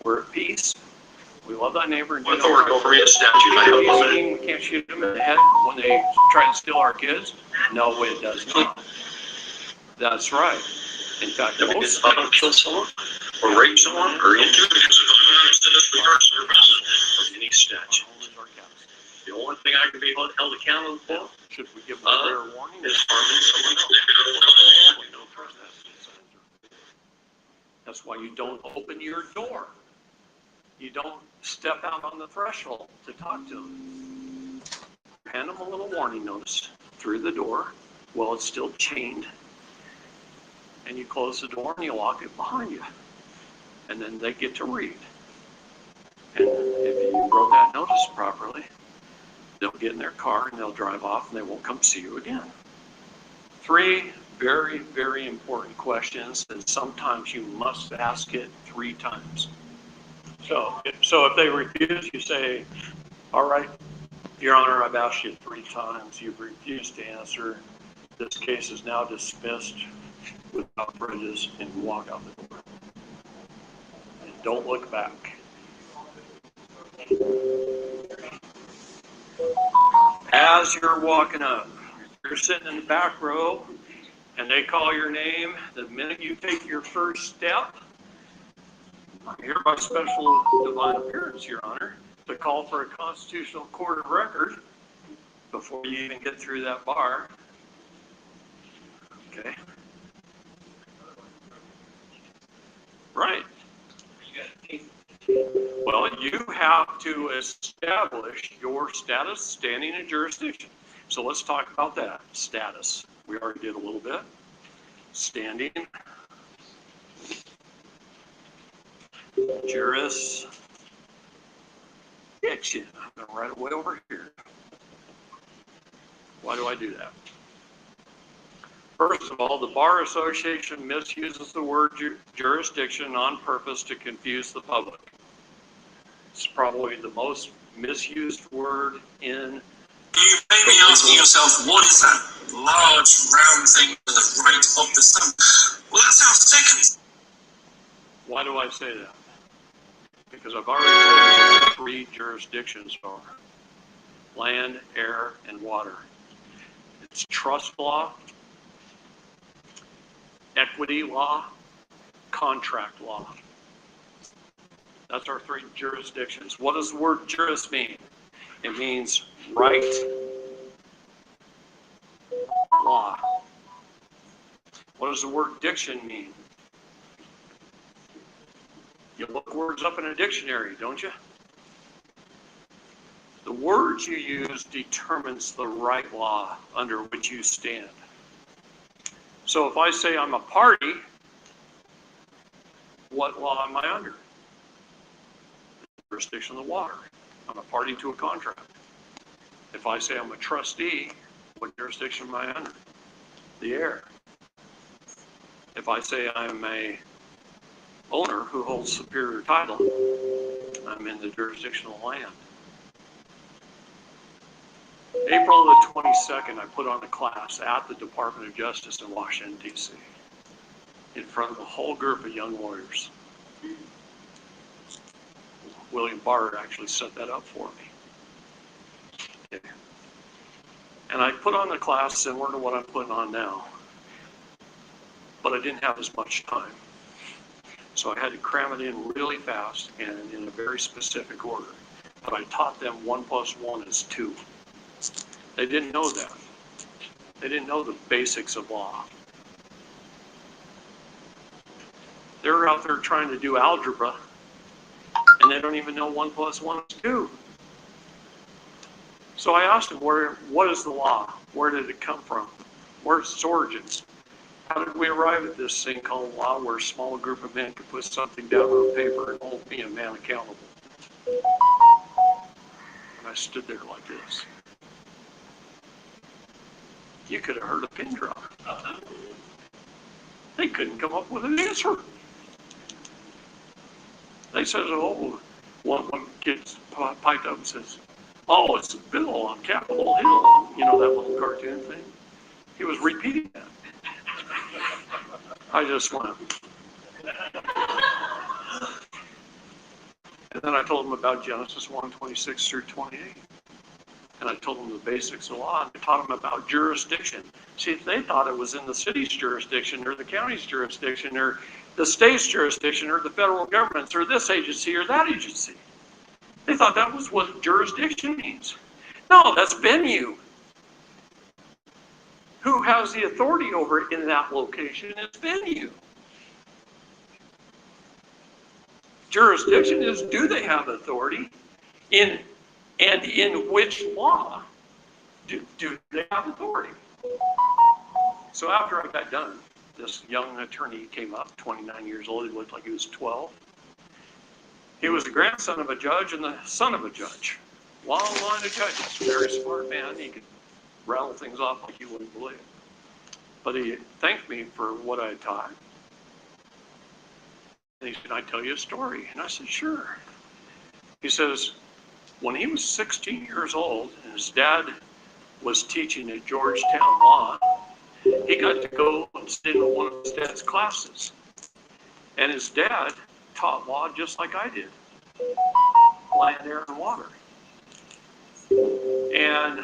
we're at peace. We love thy neighbor and do no harm. Over me in statute. We can't shoot them in the head when they try to steal our kids. No, it does not. That's right. In fact, most if I don't kill someone, or rape someone, or injure, because if I'm not a citizen, person, or resident from any statute, the only thing I can be held accountable for, should we give them a fair warning, is harming someone else. That's why you don't open your door. You don't step out on the threshold to talk to them. Hand them a little warning notice through the door while it's still chained. And you close the door and you lock it behind you. And then they get to read. And if you wrote that notice properly, they'll get in their car and they'll drive off and they won't come see you again. 3 very, very important questions, and sometimes you must ask it 3 times. So if they refuse, you say, all right, Your Honor, I've asked you 3 times. You've refused to answer. This case is now dismissed without prejudice, and walk out the door. And don't look back. As you're walking up, you're sitting in the back row, and they call your name. The minute you take your first step, I'm here by special divine appearance, Your Honor, to call for a constitutional court of record before you even get through that bar. Okay. Right. Well, you have to establish your status, standing, and jurisdiction. So let's talk about that. Status. We already did a little bit. Standing. Jurisdiction. I'm going to write it way over here. Why do I do that? First of all, the Bar Association misuses the word jurisdiction on purpose to confuse the public. It's probably the most misused word in...
You may be asking yourself, what is that large round thing to the right of the sun? Well, that's our second.
Why do I say that? Because I've already told you what 3 jurisdictions are. Land, air, and water. It's trust law, equity law, contract law. That's our 3 jurisdictions. What does the word juris mean? It means right, law. What does the word diction mean? You look words up in a dictionary, don't you? The words you use determines the right law under which you stand. So if I say I'm a party, what law am I under? The jurisdiction of the water. I'm a party to a contract. If I say I'm a trustee, what jurisdiction am I under? The air. If I say I'm a owner who holds superior title, I'm in the jurisdiction of land. April the 22nd, I put on a class at the Department of Justice in Washington, D.C. in front of a whole group of young lawyers. William Barr actually set that up for me. Okay. And I put on a class similar to what I'm putting on now, but I didn't have as much time. So I had to cram it in really fast and in a very specific order. But I taught them 1 + 1 is 2. They didn't know that. They didn't know the basics of law. They're out there trying to do algebra, and they don't even know 1 + 1 is 2. So I asked them, what is the law? Where did it come from? Where's its origins? How did we arrive at this thing called law where a small group of men could put something down on paper and hold me, a man, accountable? And I stood there like this. You could have heard a pin drop. They couldn't come up with an answer. They said, oh, one kid piped up and says, oh, it's a bill on Capitol Hill. You know that little cartoon thing? He was repeating that. I just went. And then I told him about Genesis 1:26 through 28. And I told them the basics of law, and I taught them about jurisdiction. See, if they thought it was in the city's jurisdiction or the county's jurisdiction or the state's jurisdiction or the federal government's or this agency or that agency. They thought that was what jurisdiction means. No, that's venue. Who has the authority over it in that location is venue. Jurisdiction is, do they have authority in which law do they have authority? So after I got done, this young attorney came up, 29 years old. He looked like he was 12. He was the grandson of a judge and the son of a judge. Long line of judges. Very smart man. He could rattle things off like you wouldn't believe. But he thanked me for what I had taught. And he said, "Can I tell you a story?" And I said, "Sure." He says, when he was 16 years old and his dad was teaching at Georgetown Law, he got to go and sit in one of his dad's classes. And his dad taught law just like I did. Land, air, and water. And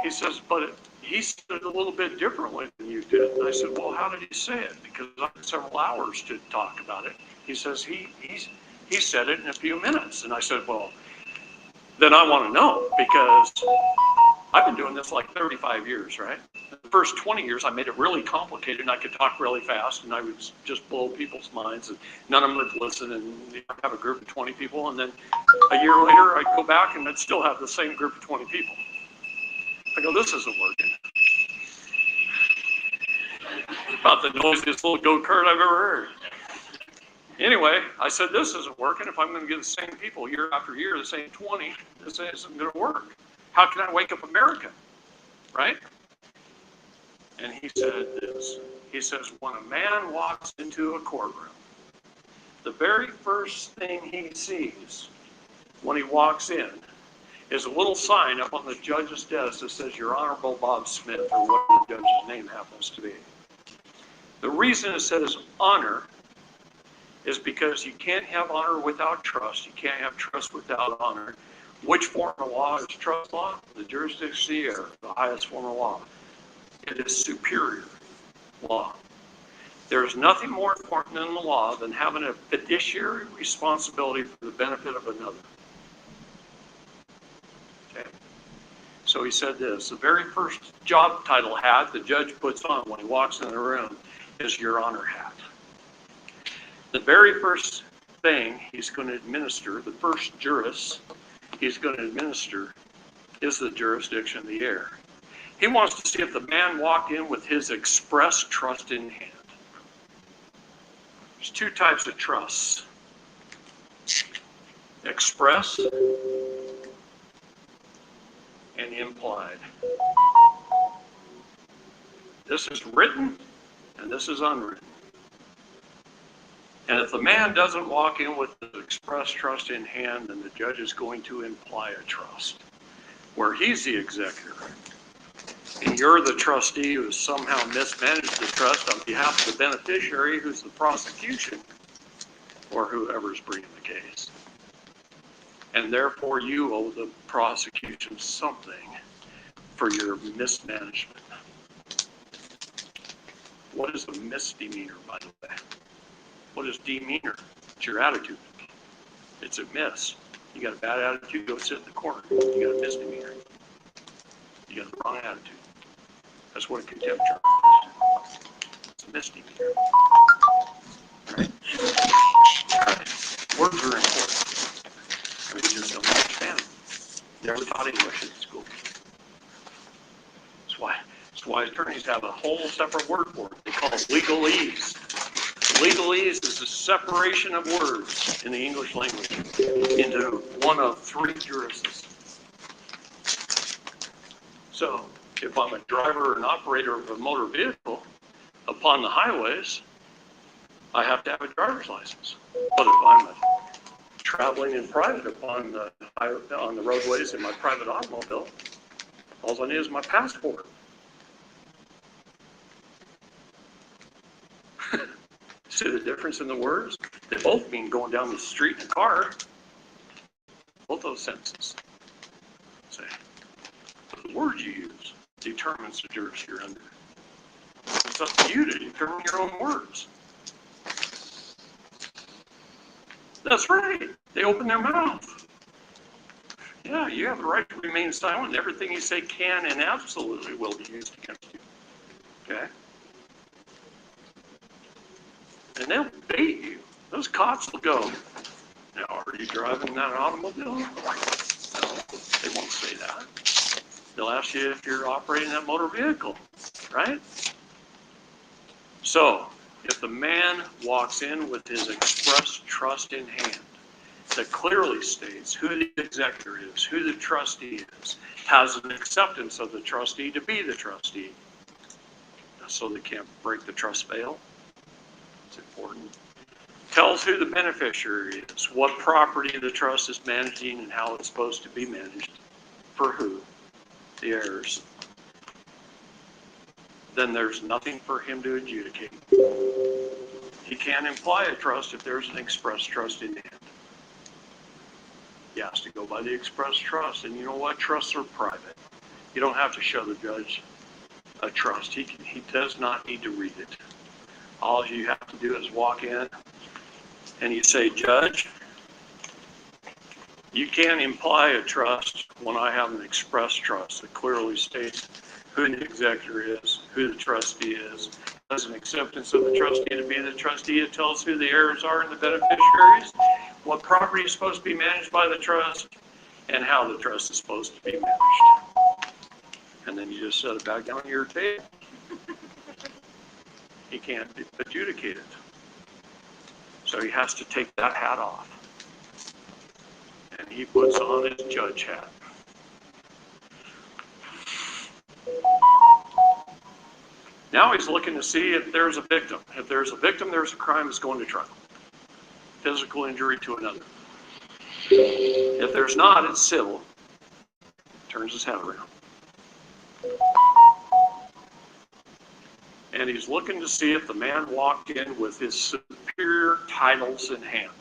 he says, but he said it a little bit differently than you did. And I said, well, how did he say it? Because I had several hours to talk about it. He says, he said it in a few minutes. And I said, well, then I want to know, because I've been doing this like 35 years, right? The first 20 years, I made it really complicated, and I could talk really fast, and I would just blow people's minds, and none of them would listen, and I'd have a group of 20 people, and then a year later, I'd go back, and I'd still have the same group of 20 people. I go, this isn't working. About the noisiest little go-kart I've ever heard. Anyway, I said, this isn't working. If I'm going to get the same people year after year, the same 20, this isn't going to work. How can I wake up America, right? And he said this. He says, when a man walks into a courtroom, the very first thing he sees when he walks in is a little sign up on the judge's desk that says, Your Honorable Bob Smith, or what the judge's name happens to be. The reason it says honor is because you can't have honor without trust. You can't have trust without honor. Which form of law is trust law? The jurisdiction, the highest form of law. It is superior law. There is nothing more important in the law than having a fiduciary responsibility for the benefit of another. Okay. So he said this, the very first job title hat the judge puts on when he walks in the room is Your Honor hat. The very first thing he's going to administer, the first juris he's going to administer, is the jurisdiction of the air. He wants to see if the man walked in with his express trust in hand. There's two types of trusts. Express and implied. This is written and this is unwritten. And if the man doesn't walk in with the express trust in hand, then the judge is going to imply a trust, where he's the executor. and you're the trustee who has somehow mismanaged the trust on behalf of the beneficiary, who's the prosecution, or whoever's bringing the case. And therefore you owe the prosecution something for your mismanagement. What is a misdemeanor, by the way? What is demeanor? It's your attitude. It's a miss. You got a bad attitude, go sit in the corner. You got a misdemeanor. You got the wrong attitude. That's what a contempt charge is. It's a misdemeanor. Right? Words are important. We just don't understand them. Never taught English in school. That's why attorneys have a whole separate word for it. They call it legalese. Legalese is the separation of words in the English language into one of three jurisdictions. So, if I'm a driver or an operator of a motor vehicle upon the highways, I have to have a driver's license. But if I'm traveling in private on the roadways in my private automobile, all I need is my passport. See the difference in the words? They both mean going down the street in a car. Both those senses. See, the word you use determines the juris you're under. It's up to you to determine your own words. That's right. They open their mouth. Yeah, you have the right to remain silent. Everything you say can and absolutely will be used against you. Okay? And they'll bait you. Those cops will go, now, are you driving that automobile? No, they won't say that. They'll ask you if you're operating that motor vehicle, right? So, if the man walks in with his express trust in hand, that clearly states who the executor is, who the trustee is, has an acceptance of the trustee to be the trustee, so they can't break the trust veil. It's important. Tells who the beneficiary is, what property the trust is managing, and how it's supposed to be managed. For who? The heirs. Then there's nothing for him to adjudicate. He can't imply a trust if there's an express trust in hand. He has to go by the express trust. And you know what? Trusts are private. You don't have to show the judge a trust. He does not need to read it. All you have to do is walk in and you say, Judge, you can't imply a trust when I have an express trust that clearly states who the executor is, who the trustee is, has an acceptance of the trustee to be the trustee. It tells who the heirs are and the beneficiaries, what property is supposed to be managed by the trust, and how the trust is supposed to be managed. And then you just set it back down your table. He can't adjudicate it. So he has to take that hat off. And he puts on his judge hat. Now he's looking to see if there's a victim. If there's a victim, there's a crime that's going to trial. Physical injury to another. If there's not, it's civil. Turns his head around. And he's looking to see if the man walked in with his superior titles in hand.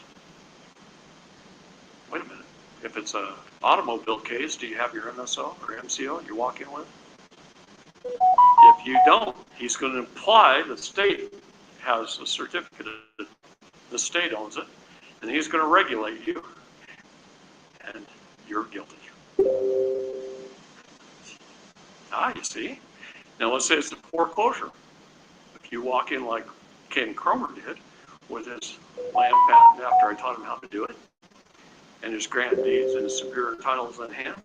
Wait a minute. If it's an automobile case, do you have your MSO or MCO you walk in with? If you don't, he's going to imply the state has a certificate, the state owns it, and he's going to regulate you, and you're guilty. You see? Now let's say it's a foreclosure. If you walk in like Ken Cromer did with his land patent after I taught him how to do it, and his grant deeds and his superior titles in hand,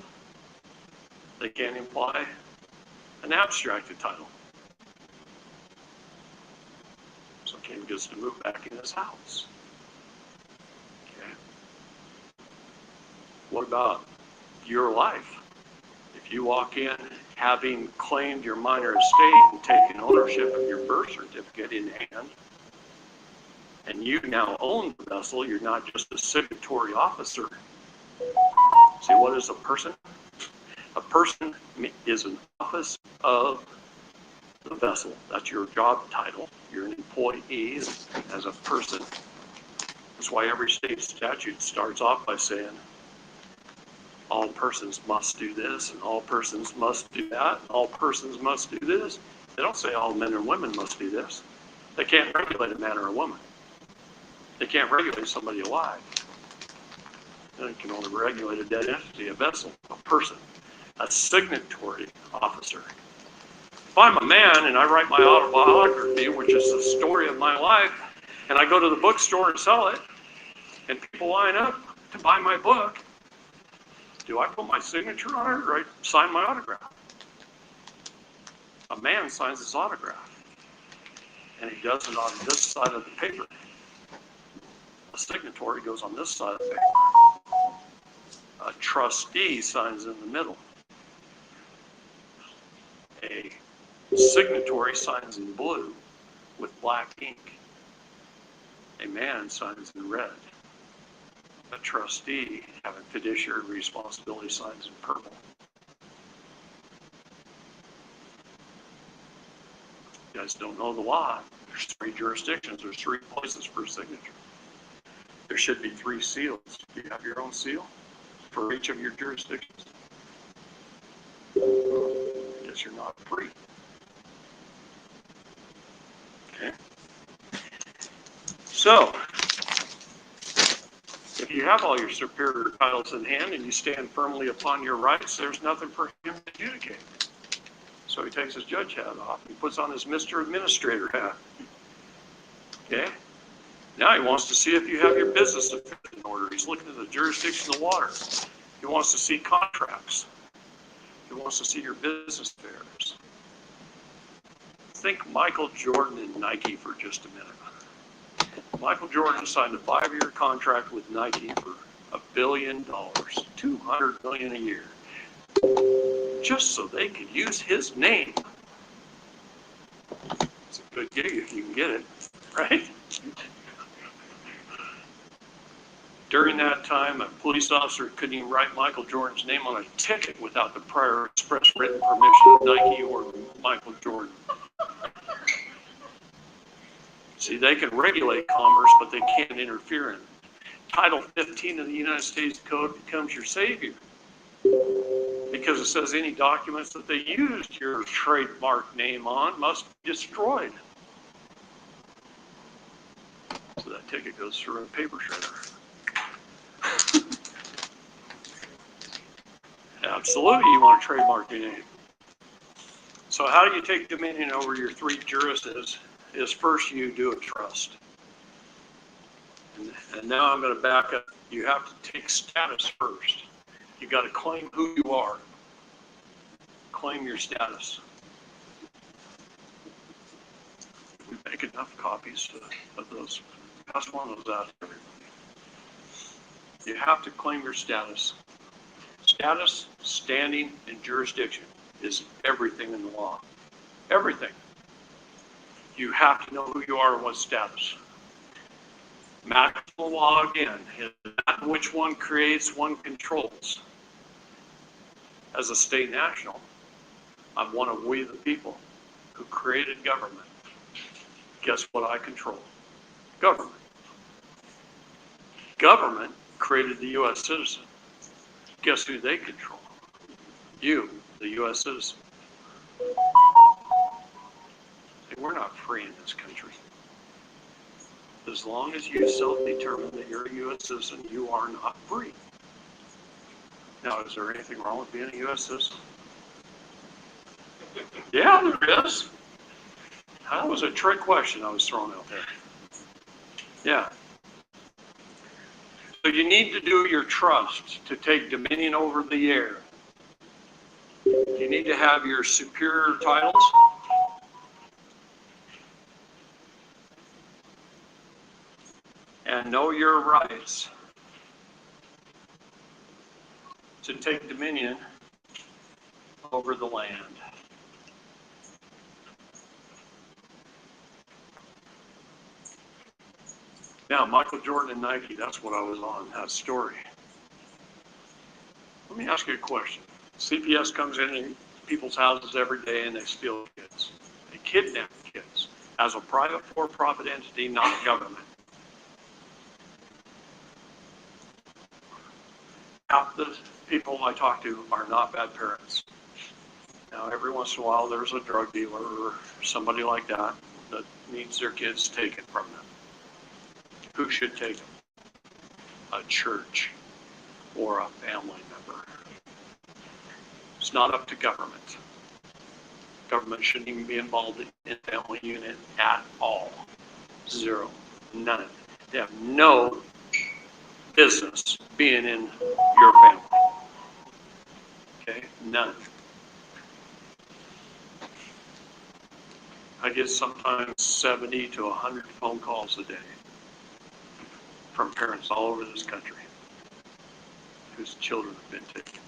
they can't imply an abstracted title. So Ken gets to move back in his house. Okay. What about your life? If you walk in having claimed your minor estate and taken ownership of your birth certificate in hand, and you now own the vessel, you're not just a signatory officer. See, what is a person?
A person is an office of the vessel. That's your job title. You're an employee as a person. That's why every state statute starts off by saying all persons must do this, and all persons must do that, and all persons must do this. They don't say all men and women must do this. They can't regulate a man or a woman. They can't regulate somebody alive. They can only regulate a dead entity, a vessel, a person, a signatory officer. If I'm a man and I write my autobiography, which is the story of my life, and I go to the bookstore and sell it, and people line up to buy my book, do I put my signature on it or I sign my autograph? A man signs his autograph, and he does it on this side of the paper. A signatory goes on this side of the paper. A trustee signs in the middle. A signatory signs in blue with black ink. A man signs in red. A trustee, having fiduciary responsibility, signs in purple. You guys don't know the law. There's 3 jurisdictions. There's 3 places for signature. There should be 3 seals. Do you have your own seal for each of your jurisdictions? Guess you're not free. Okay. So, if you have all your superior titles in hand and you stand firmly upon your rights, there's nothing for him to adjudicate. So he takes his judge hat off and he puts on his Mr. Administrator hat. Okay? Now he wants to see if you have your business affairs in order. He's looking at the jurisdiction of the water. He wants to see contracts. He wants to see your business affairs. Think Michael Jordan and Nike for just a minute. Michael Jordan signed a 5-year contract with Nike for $1 billion, $200 million a year, just so they could use his name. It's a good gig if you can get it, right? During that time, a police officer couldn't even write Michael Jordan's name on a ticket without the prior express written permission of Nike or Michael Jordan. See, they can regulate commerce, but they can't interfere in it. Title 15 of the United States Code becomes your savior because it says any documents that they used your trademark name on must be destroyed. So that ticket goes through a paper shredder. Absolutely, you want to trademark your name. So how do you take dominion over your 3 jurisdictions? Is first you do a trust. And now I'm going to back up. You have to take status first. You got to claim who you are. Claim your status. We make enough copies of those. Pass one of those out to everybody. You have to claim your status. Status, standing, and jurisdiction is everything in the law. Everything. You have to know who you are and what status. Natural law, again, is that which one creates, one controls. As a state national, I'm one of we the people who created government. Guess what I control? Government. Government created the U.S. citizen. Guess who they control? You, the U.S. citizen. Hey, we're not free in this country. As long as you self-determine that you're a U.S. citizen, you are not free. Now, is there anything wrong with being a U.S. citizen? Yeah, there is. That was a trick question I was throwing out there. Yeah. So you need to do your trust to take dominion over the air. You need to have your superior titles. And know your rights to take dominion over the land. Now, Michael Jordan and Nike, that's what I was on, that story. Let me ask you a question.
CPS comes in people's houses every day and they steal kids. They kidnap kids as a private for-profit entity, not government. Half the people I talk to are not bad parents. Now, every once in a while, there's a drug dealer or somebody like that that needs their kids taken from them. Who should take them? A church or a family member. It's not up to government. Government shouldn't even be involved in family unit at all. Zero. None. They have no business being in your family. Okay? None. I get sometimes 70 to 100 phone calls a day from parents all over this country whose children have been taken.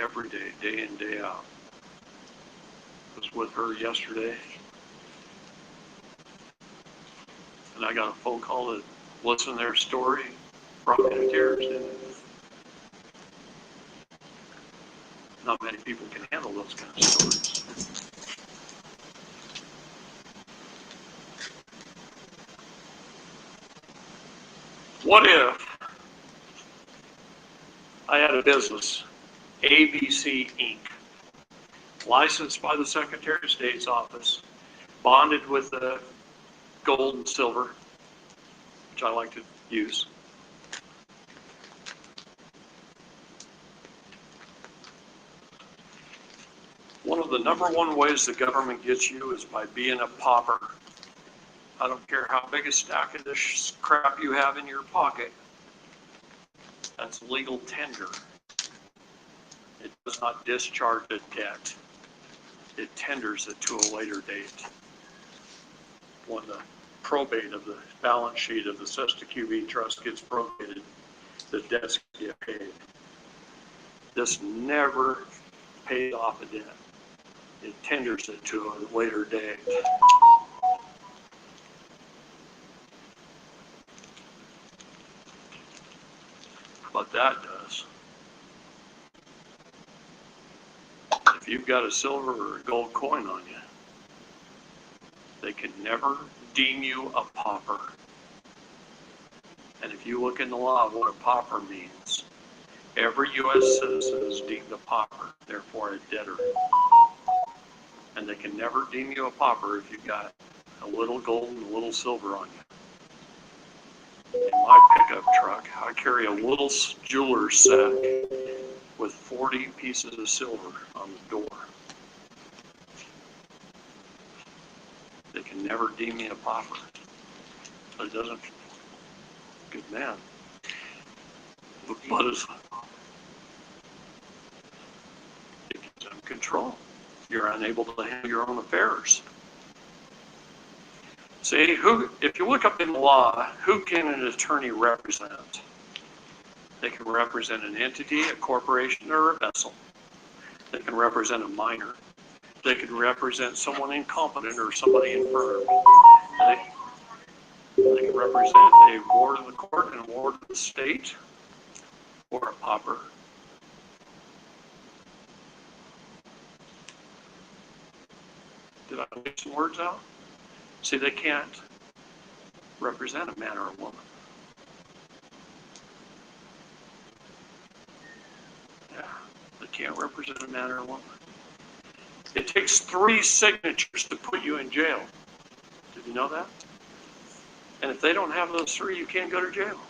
Every day, day in, day out. I was with her yesterday, and I got a phone call to listen to their story. Brought me to tears, didn't it? Not many people can handle those kind of stories. What if I had a business, ABC Inc., licensed by the Secretary of State's office, bonded with the gold and silver, which I like to use. One of the number one ways the government gets you is by being a pauper. I don't care how big a stack of this crap you have in your pocket. That's legal tender. It does not discharge a debt. It tenders it to a later date. When the probate of the balance sheet of the SQV trust gets probated, the debts get paid. This never pays off a debt. It tenders it to a later date. What that does, if you've got a silver or a gold coin on you, they can never deem you a pauper. And if you look in the law of what a pauper means, every U.S. citizen is deemed a pauper, therefore a debtor. And they can never deem you a pauper if you've got a little gold and a little silver on you. In my pickup truck, I carry a little jeweler's sack with 40 pieces of silver on the door. They can never deem me a pauper. But it doesn't. Good man. But it gives them control. You're unable to handle your own affairs. See, if you look up in the law, who can an attorney represent? They can represent an entity, a corporation, or a vessel. They can represent a minor. They can represent someone incompetent or somebody infirm. They can represent a ward of the court and a ward of the state, or a pauper. Did I leave some words out? See, they can't represent a man or a woman. Yeah, they can't represent a man or a woman. It takes 3 signatures to put you in jail. Did you know that? And if they don't have those 3, you can't go to jail.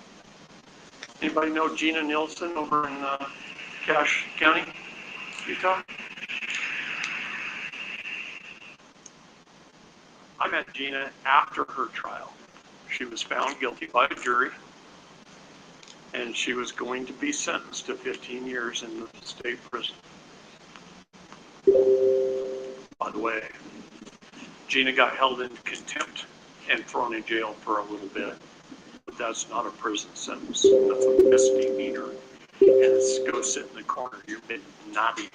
Anybody know Gina Nielsen over in Cache County, Utah? I met Gina after her trial. She was found guilty by a jury, and she was going to be sentenced to 15 years in the state prison. By the way, Gina got held in contempt and thrown in jail for a little bit, but that's not a prison sentence. That's a misdemeanor, and it's go sit in the corner. You've been naughty.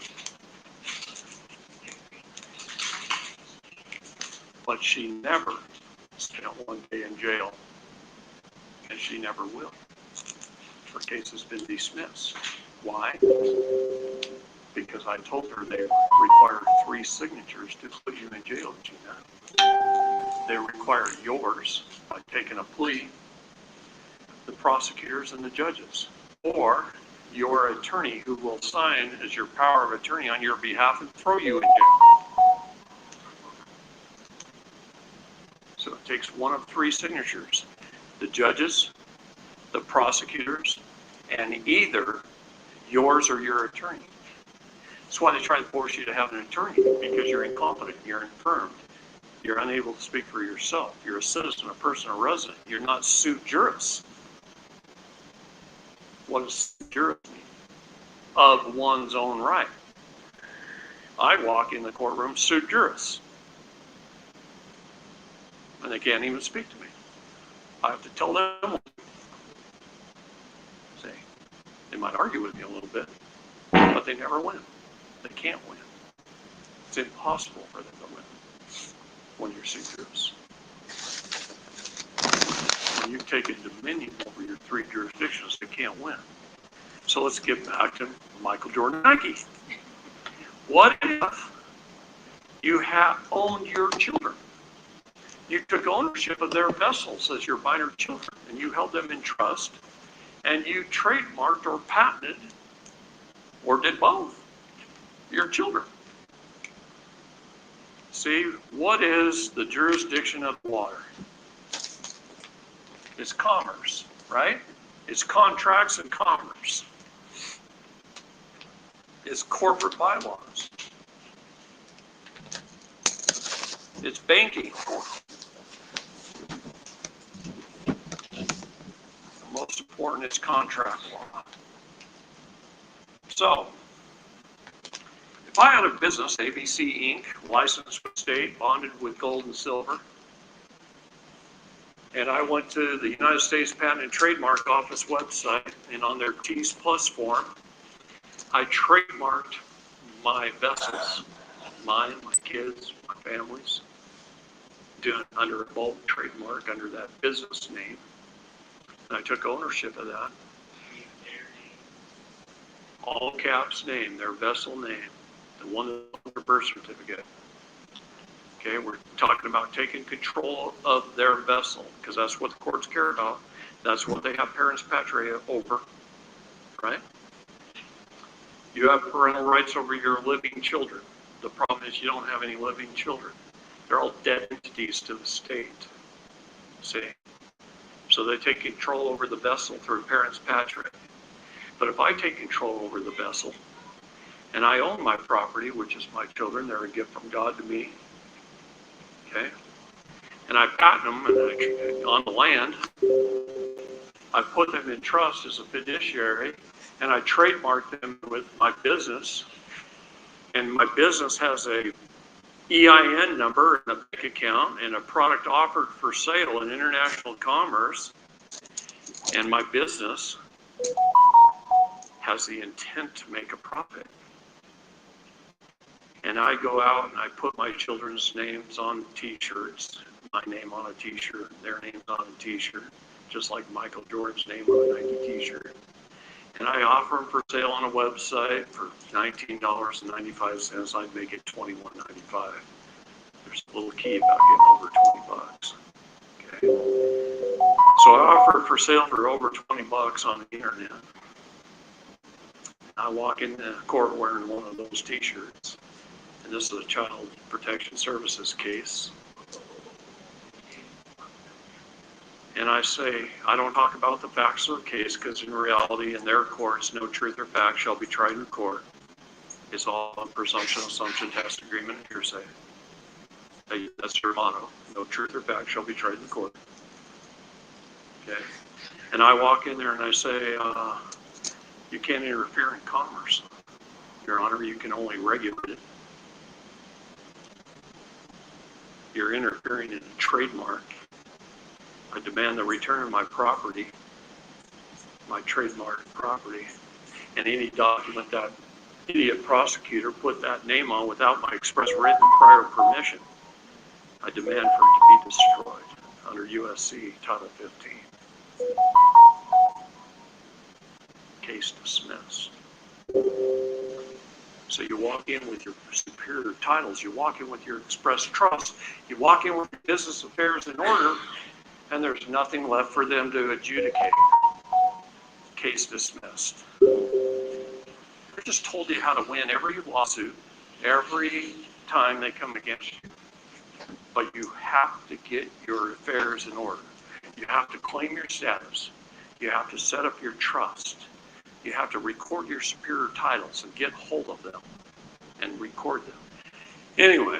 But she never spent 1 day in jail, and she never will. Her case has been dismissed. Why? because I told her they required 3 signatures to put you in jail, Gina. They require yours by taking a plea, the prosecutors and the judges, or your attorney who will sign as your power of attorney on your behalf and throw you in jail. So it takes one of 3 signatures, the judges, the prosecutors, and either yours or your attorney. That's why they try to force you to have an attorney, because you're incompetent, you're infirmed, you're unable to speak for yourself, you're a citizen, a person, a resident, you're not sui juris. What does sui juris mean? Of one's own right. I walk in the courtroom sui juris, and they can't even speak to me. I have to tell them what to do. See, they might argue with me a little bit, but they never win. They can't win. It's impossible for them to win when you're sui juris. When you've taken dominion over your 3 jurisdictions, they can't win. So let's get back to Michael Jordan Nike. What if you have owned your children? You took ownership of their vessels as your minor children, and you held them in trust, and you trademarked or patented, or did both, your children. See, what is the jurisdiction of the water? It's commerce, right? It's contracts and commerce. It's corporate bylaws. It's banking. The most important is contract law. So, if I had a business, ABC Inc., licensed with state, bonded with gold and silver, and I went to the United States Patent and Trademark Office website, and on their T's Plus form, I trademarked my vessels, mine, my kids, my families, doing under a bulk trademark under that business name. And I took ownership of that. All caps name, their vessel name, the one on their birth certificate. Okay, we're talking about taking control of their vessel, because that's what the courts care about. That's what they have parents patria over, right? You have parental rights over your living children. The problem is you don't have any living children. They're all dead entities to the state, see? So they take control over the vessel through parents patria. But if I take control over the vessel, and I own my property, which is my children, they're a gift from God to me, okay? And I patent them and on the land. I put them in trust as a fiduciary, and I trademark them with my business. And my business has a EIN number and a bank account and a product offered for sale in international commerce. And my business has the intent to make a profit. And I go out and I put my children's names on t-shirts, my name on a t-shirt, their names on a t-shirt, just like Michael Jordan's name on a Nike t-shirt. And I offer them for sale on a website for $19.95. I'd make it $21.95. There's a little key about getting over 20 bucks. Okay. So I offer it for sale for over 20 bucks on the internet. I walk in the court wearing one of those t-shirts. And this is a Child Protection Services case. And I say, I don't talk about the facts of the case because in reality, in their courts, no truth or fact shall be tried in court. It's all on presumption, assumption, test, agreement, and hearsay. That's their motto. No truth or fact shall be tried in court. Okay. And I walk in there and I say, you can't interfere in commerce. Your Honor, you can only regulate it. You're interfering in a trademark. I demand the return of my property, my trademark property, and any document that idiot prosecutor put that name on without my express written prior permission. I demand for it to be destroyed under USC Title 15. Case dismissed. So you walk in with your superior titles, you walk in with your express trust, you walk in with your business affairs in order, and there's nothing left for them to adjudicate. Case dismissed. They just told you how to win every lawsuit, every time they come against you. But you have to get your affairs in order. You have to claim your status. You have to set up your trust. You have to record your superior titles and get hold of them and record them. Anyway.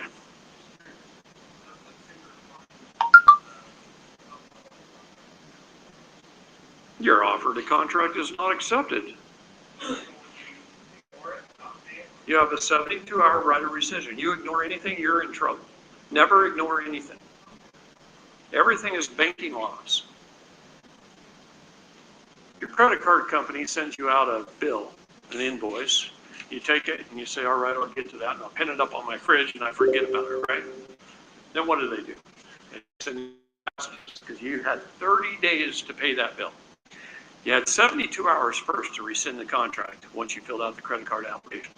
Your offer to contract is not accepted. You have a 72-hour right of rescission. You ignore anything, you're in trouble. Never ignore anything. Everything is banking laws. Your credit card company sends you out a bill, an invoice. You take it and you say, all right, I'll get to that, and I'll pin it up on my fridge and I forget about it, right? Then what do? They send you because you had 30 days to pay that bill. You had 72 hours first to rescind the contract once you filled out the credit card application.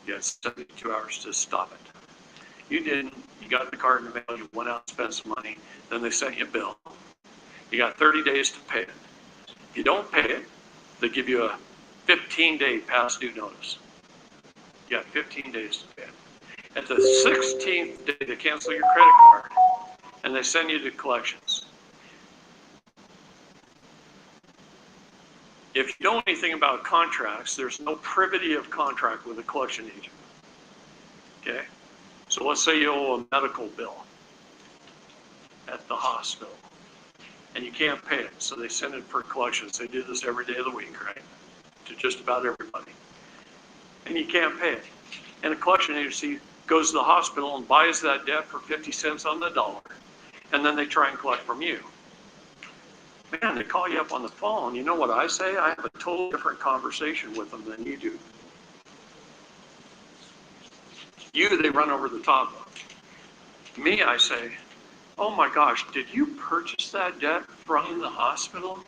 You had 72 hours to stop it. You didn't. You got the card in the mail, you went out and spent some money, then they sent you a bill. You got 30 days to pay it. If you don't pay it, they give you a 15-day past due notice. You got 15 days to pay it. At the 16th day, they cancel your credit card, and they send you to collections. If you know anything about contracts, there's no privity of contract with a collection agent. Okay? So let's say you owe a medical bill at the hospital, and you can't pay it, so they send it for collections. They do this every day of the week, right? To just about everybody. And you can't pay it. And a collection agency goes to the hospital and buys that debt for 50 cents on the dollar, and then they try and collect from you. Man, they call you up on the phone. You know what I say? I have a totally different conversation with them than you do. You, they run over the top of. Me, I say, oh my gosh, did you purchase that debt from the hospital?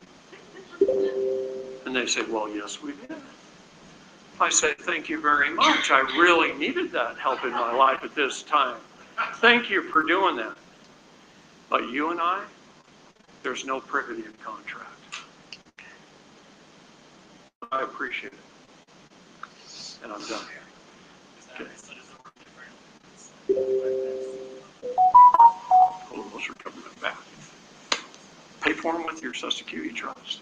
And they say, well, yes, we did. I say, thank you very much. I really needed that help in my life at this time. Thank you for doing that. But you and I, there's no privity in contract. I appreciate it. And I'm done here. Okay. Hold on, those are coming back. Pay for them with your Social Security trust.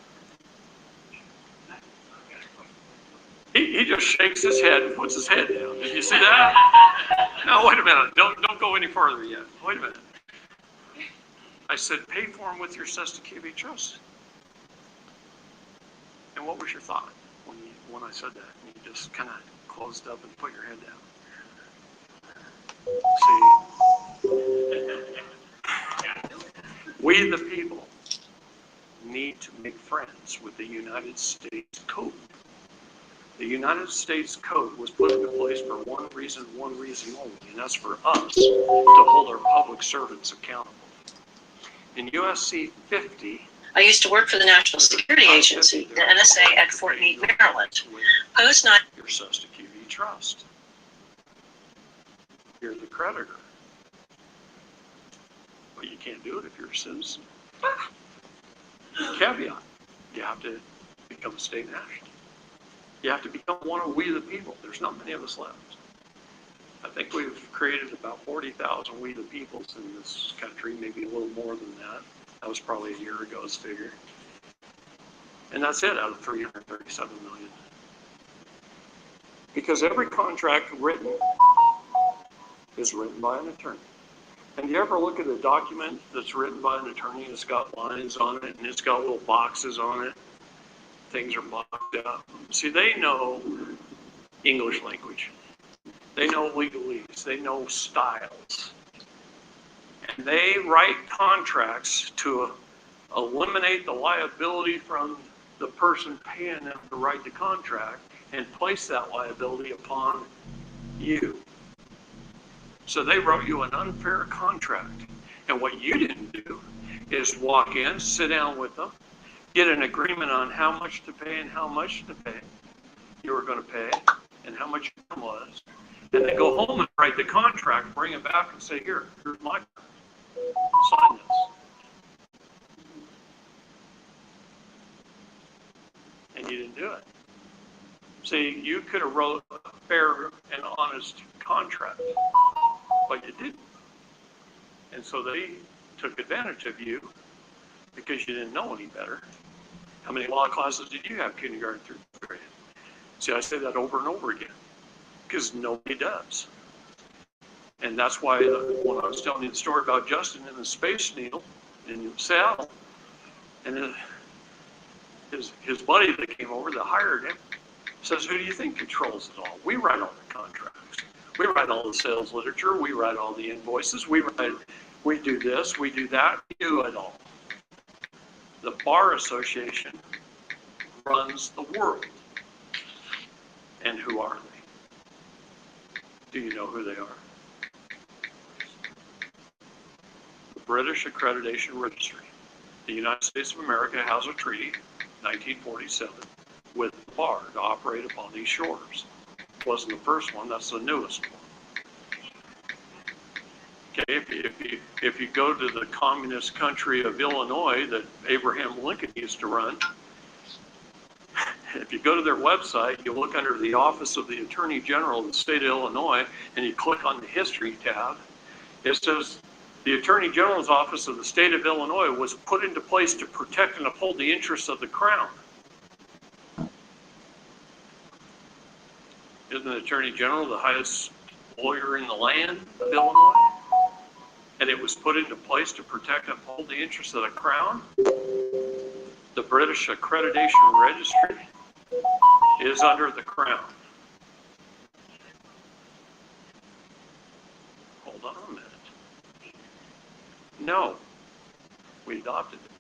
He just shakes his head and puts his head down. Did you see that? No, wait a minute. Don't go any further yet. Wait a minute. I said, pay for them with your Social Security trust. And what was your thought when I said that? And you just kind of closed up and put your head down. See, we the people need to make friends with the United States Code. The United States Code was put into place for one reason only, and that's for us to hold our public servants accountable. In USC 50,
I used to work for the National Security Agency, the NSA, at Fort Meade, Maryland. Post 9.
Your Social Security trust. You're the creditor. But you can't do it if you're a citizen. Caveat, you have to become a state national. You have to become one of we the people. There's not many of us left. I think we've created about 40,000 we the peoples in this country, maybe a little more than that. That was probably a year ago's figure. And that's it out of 337 million. Because every contract written is written by an attorney. And do you ever look at a document that's written by an attorney and it's got lines on it and it's got little boxes on it? Things are blocked up. See, they know English language. They know legalese. They know styles. And they write contracts to eliminate the liability from the person paying them to write the contract and place that liability upon you. So they wrote you an unfair contract. And what you didn't do is walk in, sit down with them, get an agreement on how much to pay and how much to pay you were going to pay, and how much it was, and then go home and write the contract, bring it back and say, here's my, sign this. And you didn't do it. See, you could have wrote a fair and honest contract, but you didn't. And so they took advantage of you because you didn't know any better. How many law classes did you have kindergarten through fifth grade? See, I say that over and over again because nobody does. And that's why when I was telling you the story about Justin in the Space Needle in Seattle, and his buddy that came over that hired him says, who do you think controls it all? We write all the contracts. We write all the sales literature. We write all the invoices. We do this, we do that, we do it all. The Bar Association runs the world. And who are they? Do you know who they are? The British Accreditation Registry. The United States of America has a treaty, 1947, with the bar to operate upon these shores. It wasn't the first one, that's the newest one. Okay, if you go to the communist country of Illinois that Abraham Lincoln used to run, if you go to their website, you look under the Office of the Attorney General of the state of Illinois, and you click on the History tab, it says, the Attorney General's Office of the state of Illinois was put into place to protect and uphold the interests of the Crown. Isn't the Attorney General the highest lawyer in the land of Illinois? And it was put into place to protect and uphold the interests of the Crown. The British Accreditation Registry is under the Crown. Hold on a minute. No, we adopted it.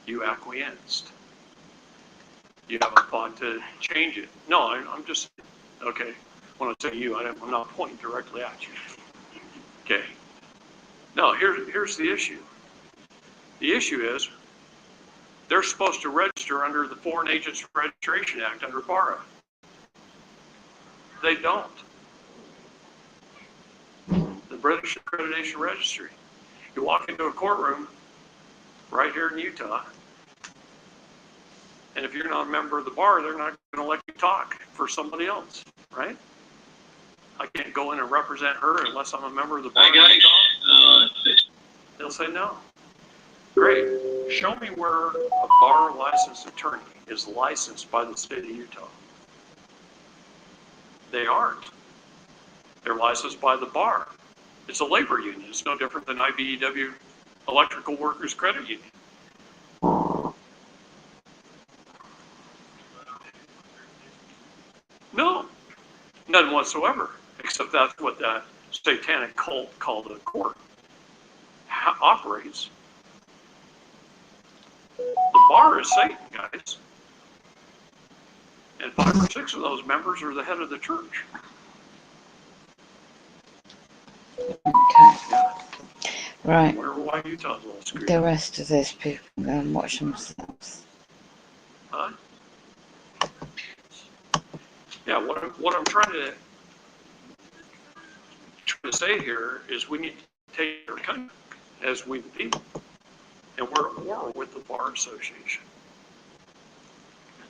You acquiesced. You haven't thought to change it. No, I'm just, okay, when I say you, I'm not pointing directly at you. Okay. No, here's the issue. The issue is they're supposed to register under the Foreign Agents Registration Act under FARA. They don't. The British Accreditation Registry. You walk into a courtroom right here in Utah, and if you're not a member of the bar, they're not going to let you talk for somebody else, right? I can't go in and represent her unless I'm a member of the bar. They'll say no. Great. Show me where a bar licensed attorney is licensed by the state of Utah. They aren't. They're licensed by the bar. It's a labor union. It's no different than IBEW Electrical Workers Credit Union. No, none whatsoever, except that's what that satanic cult called a court operates. The bar is Satan, guys. And 5 or 6 of those members are the head of the church.
Okay. Right.
I wonder why Utah's a little screwed.
The rest of these people go and watch themselves.
Huh? Yeah, what I'm trying to say here is we need to take our country as we the people. And we're at war with the Bar Association.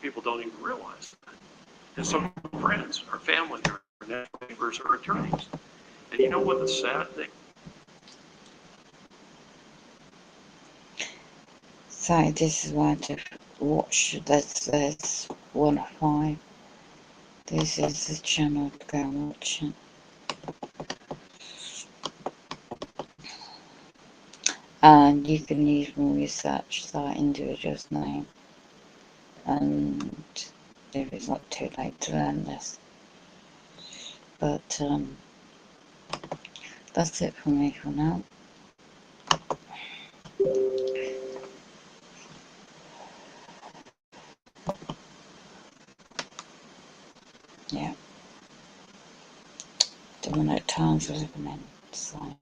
People don't even realize that. And some friends, our family, our neighbors, our attorneys. And you know what the sad thing?
So this is why to watch. That's 1 of 5. This is the channel to go and watch it. And you can even research that individual's name, and if it's not too late to learn this. But that's it for me for now. Yeah. Don't know what times we're living in, so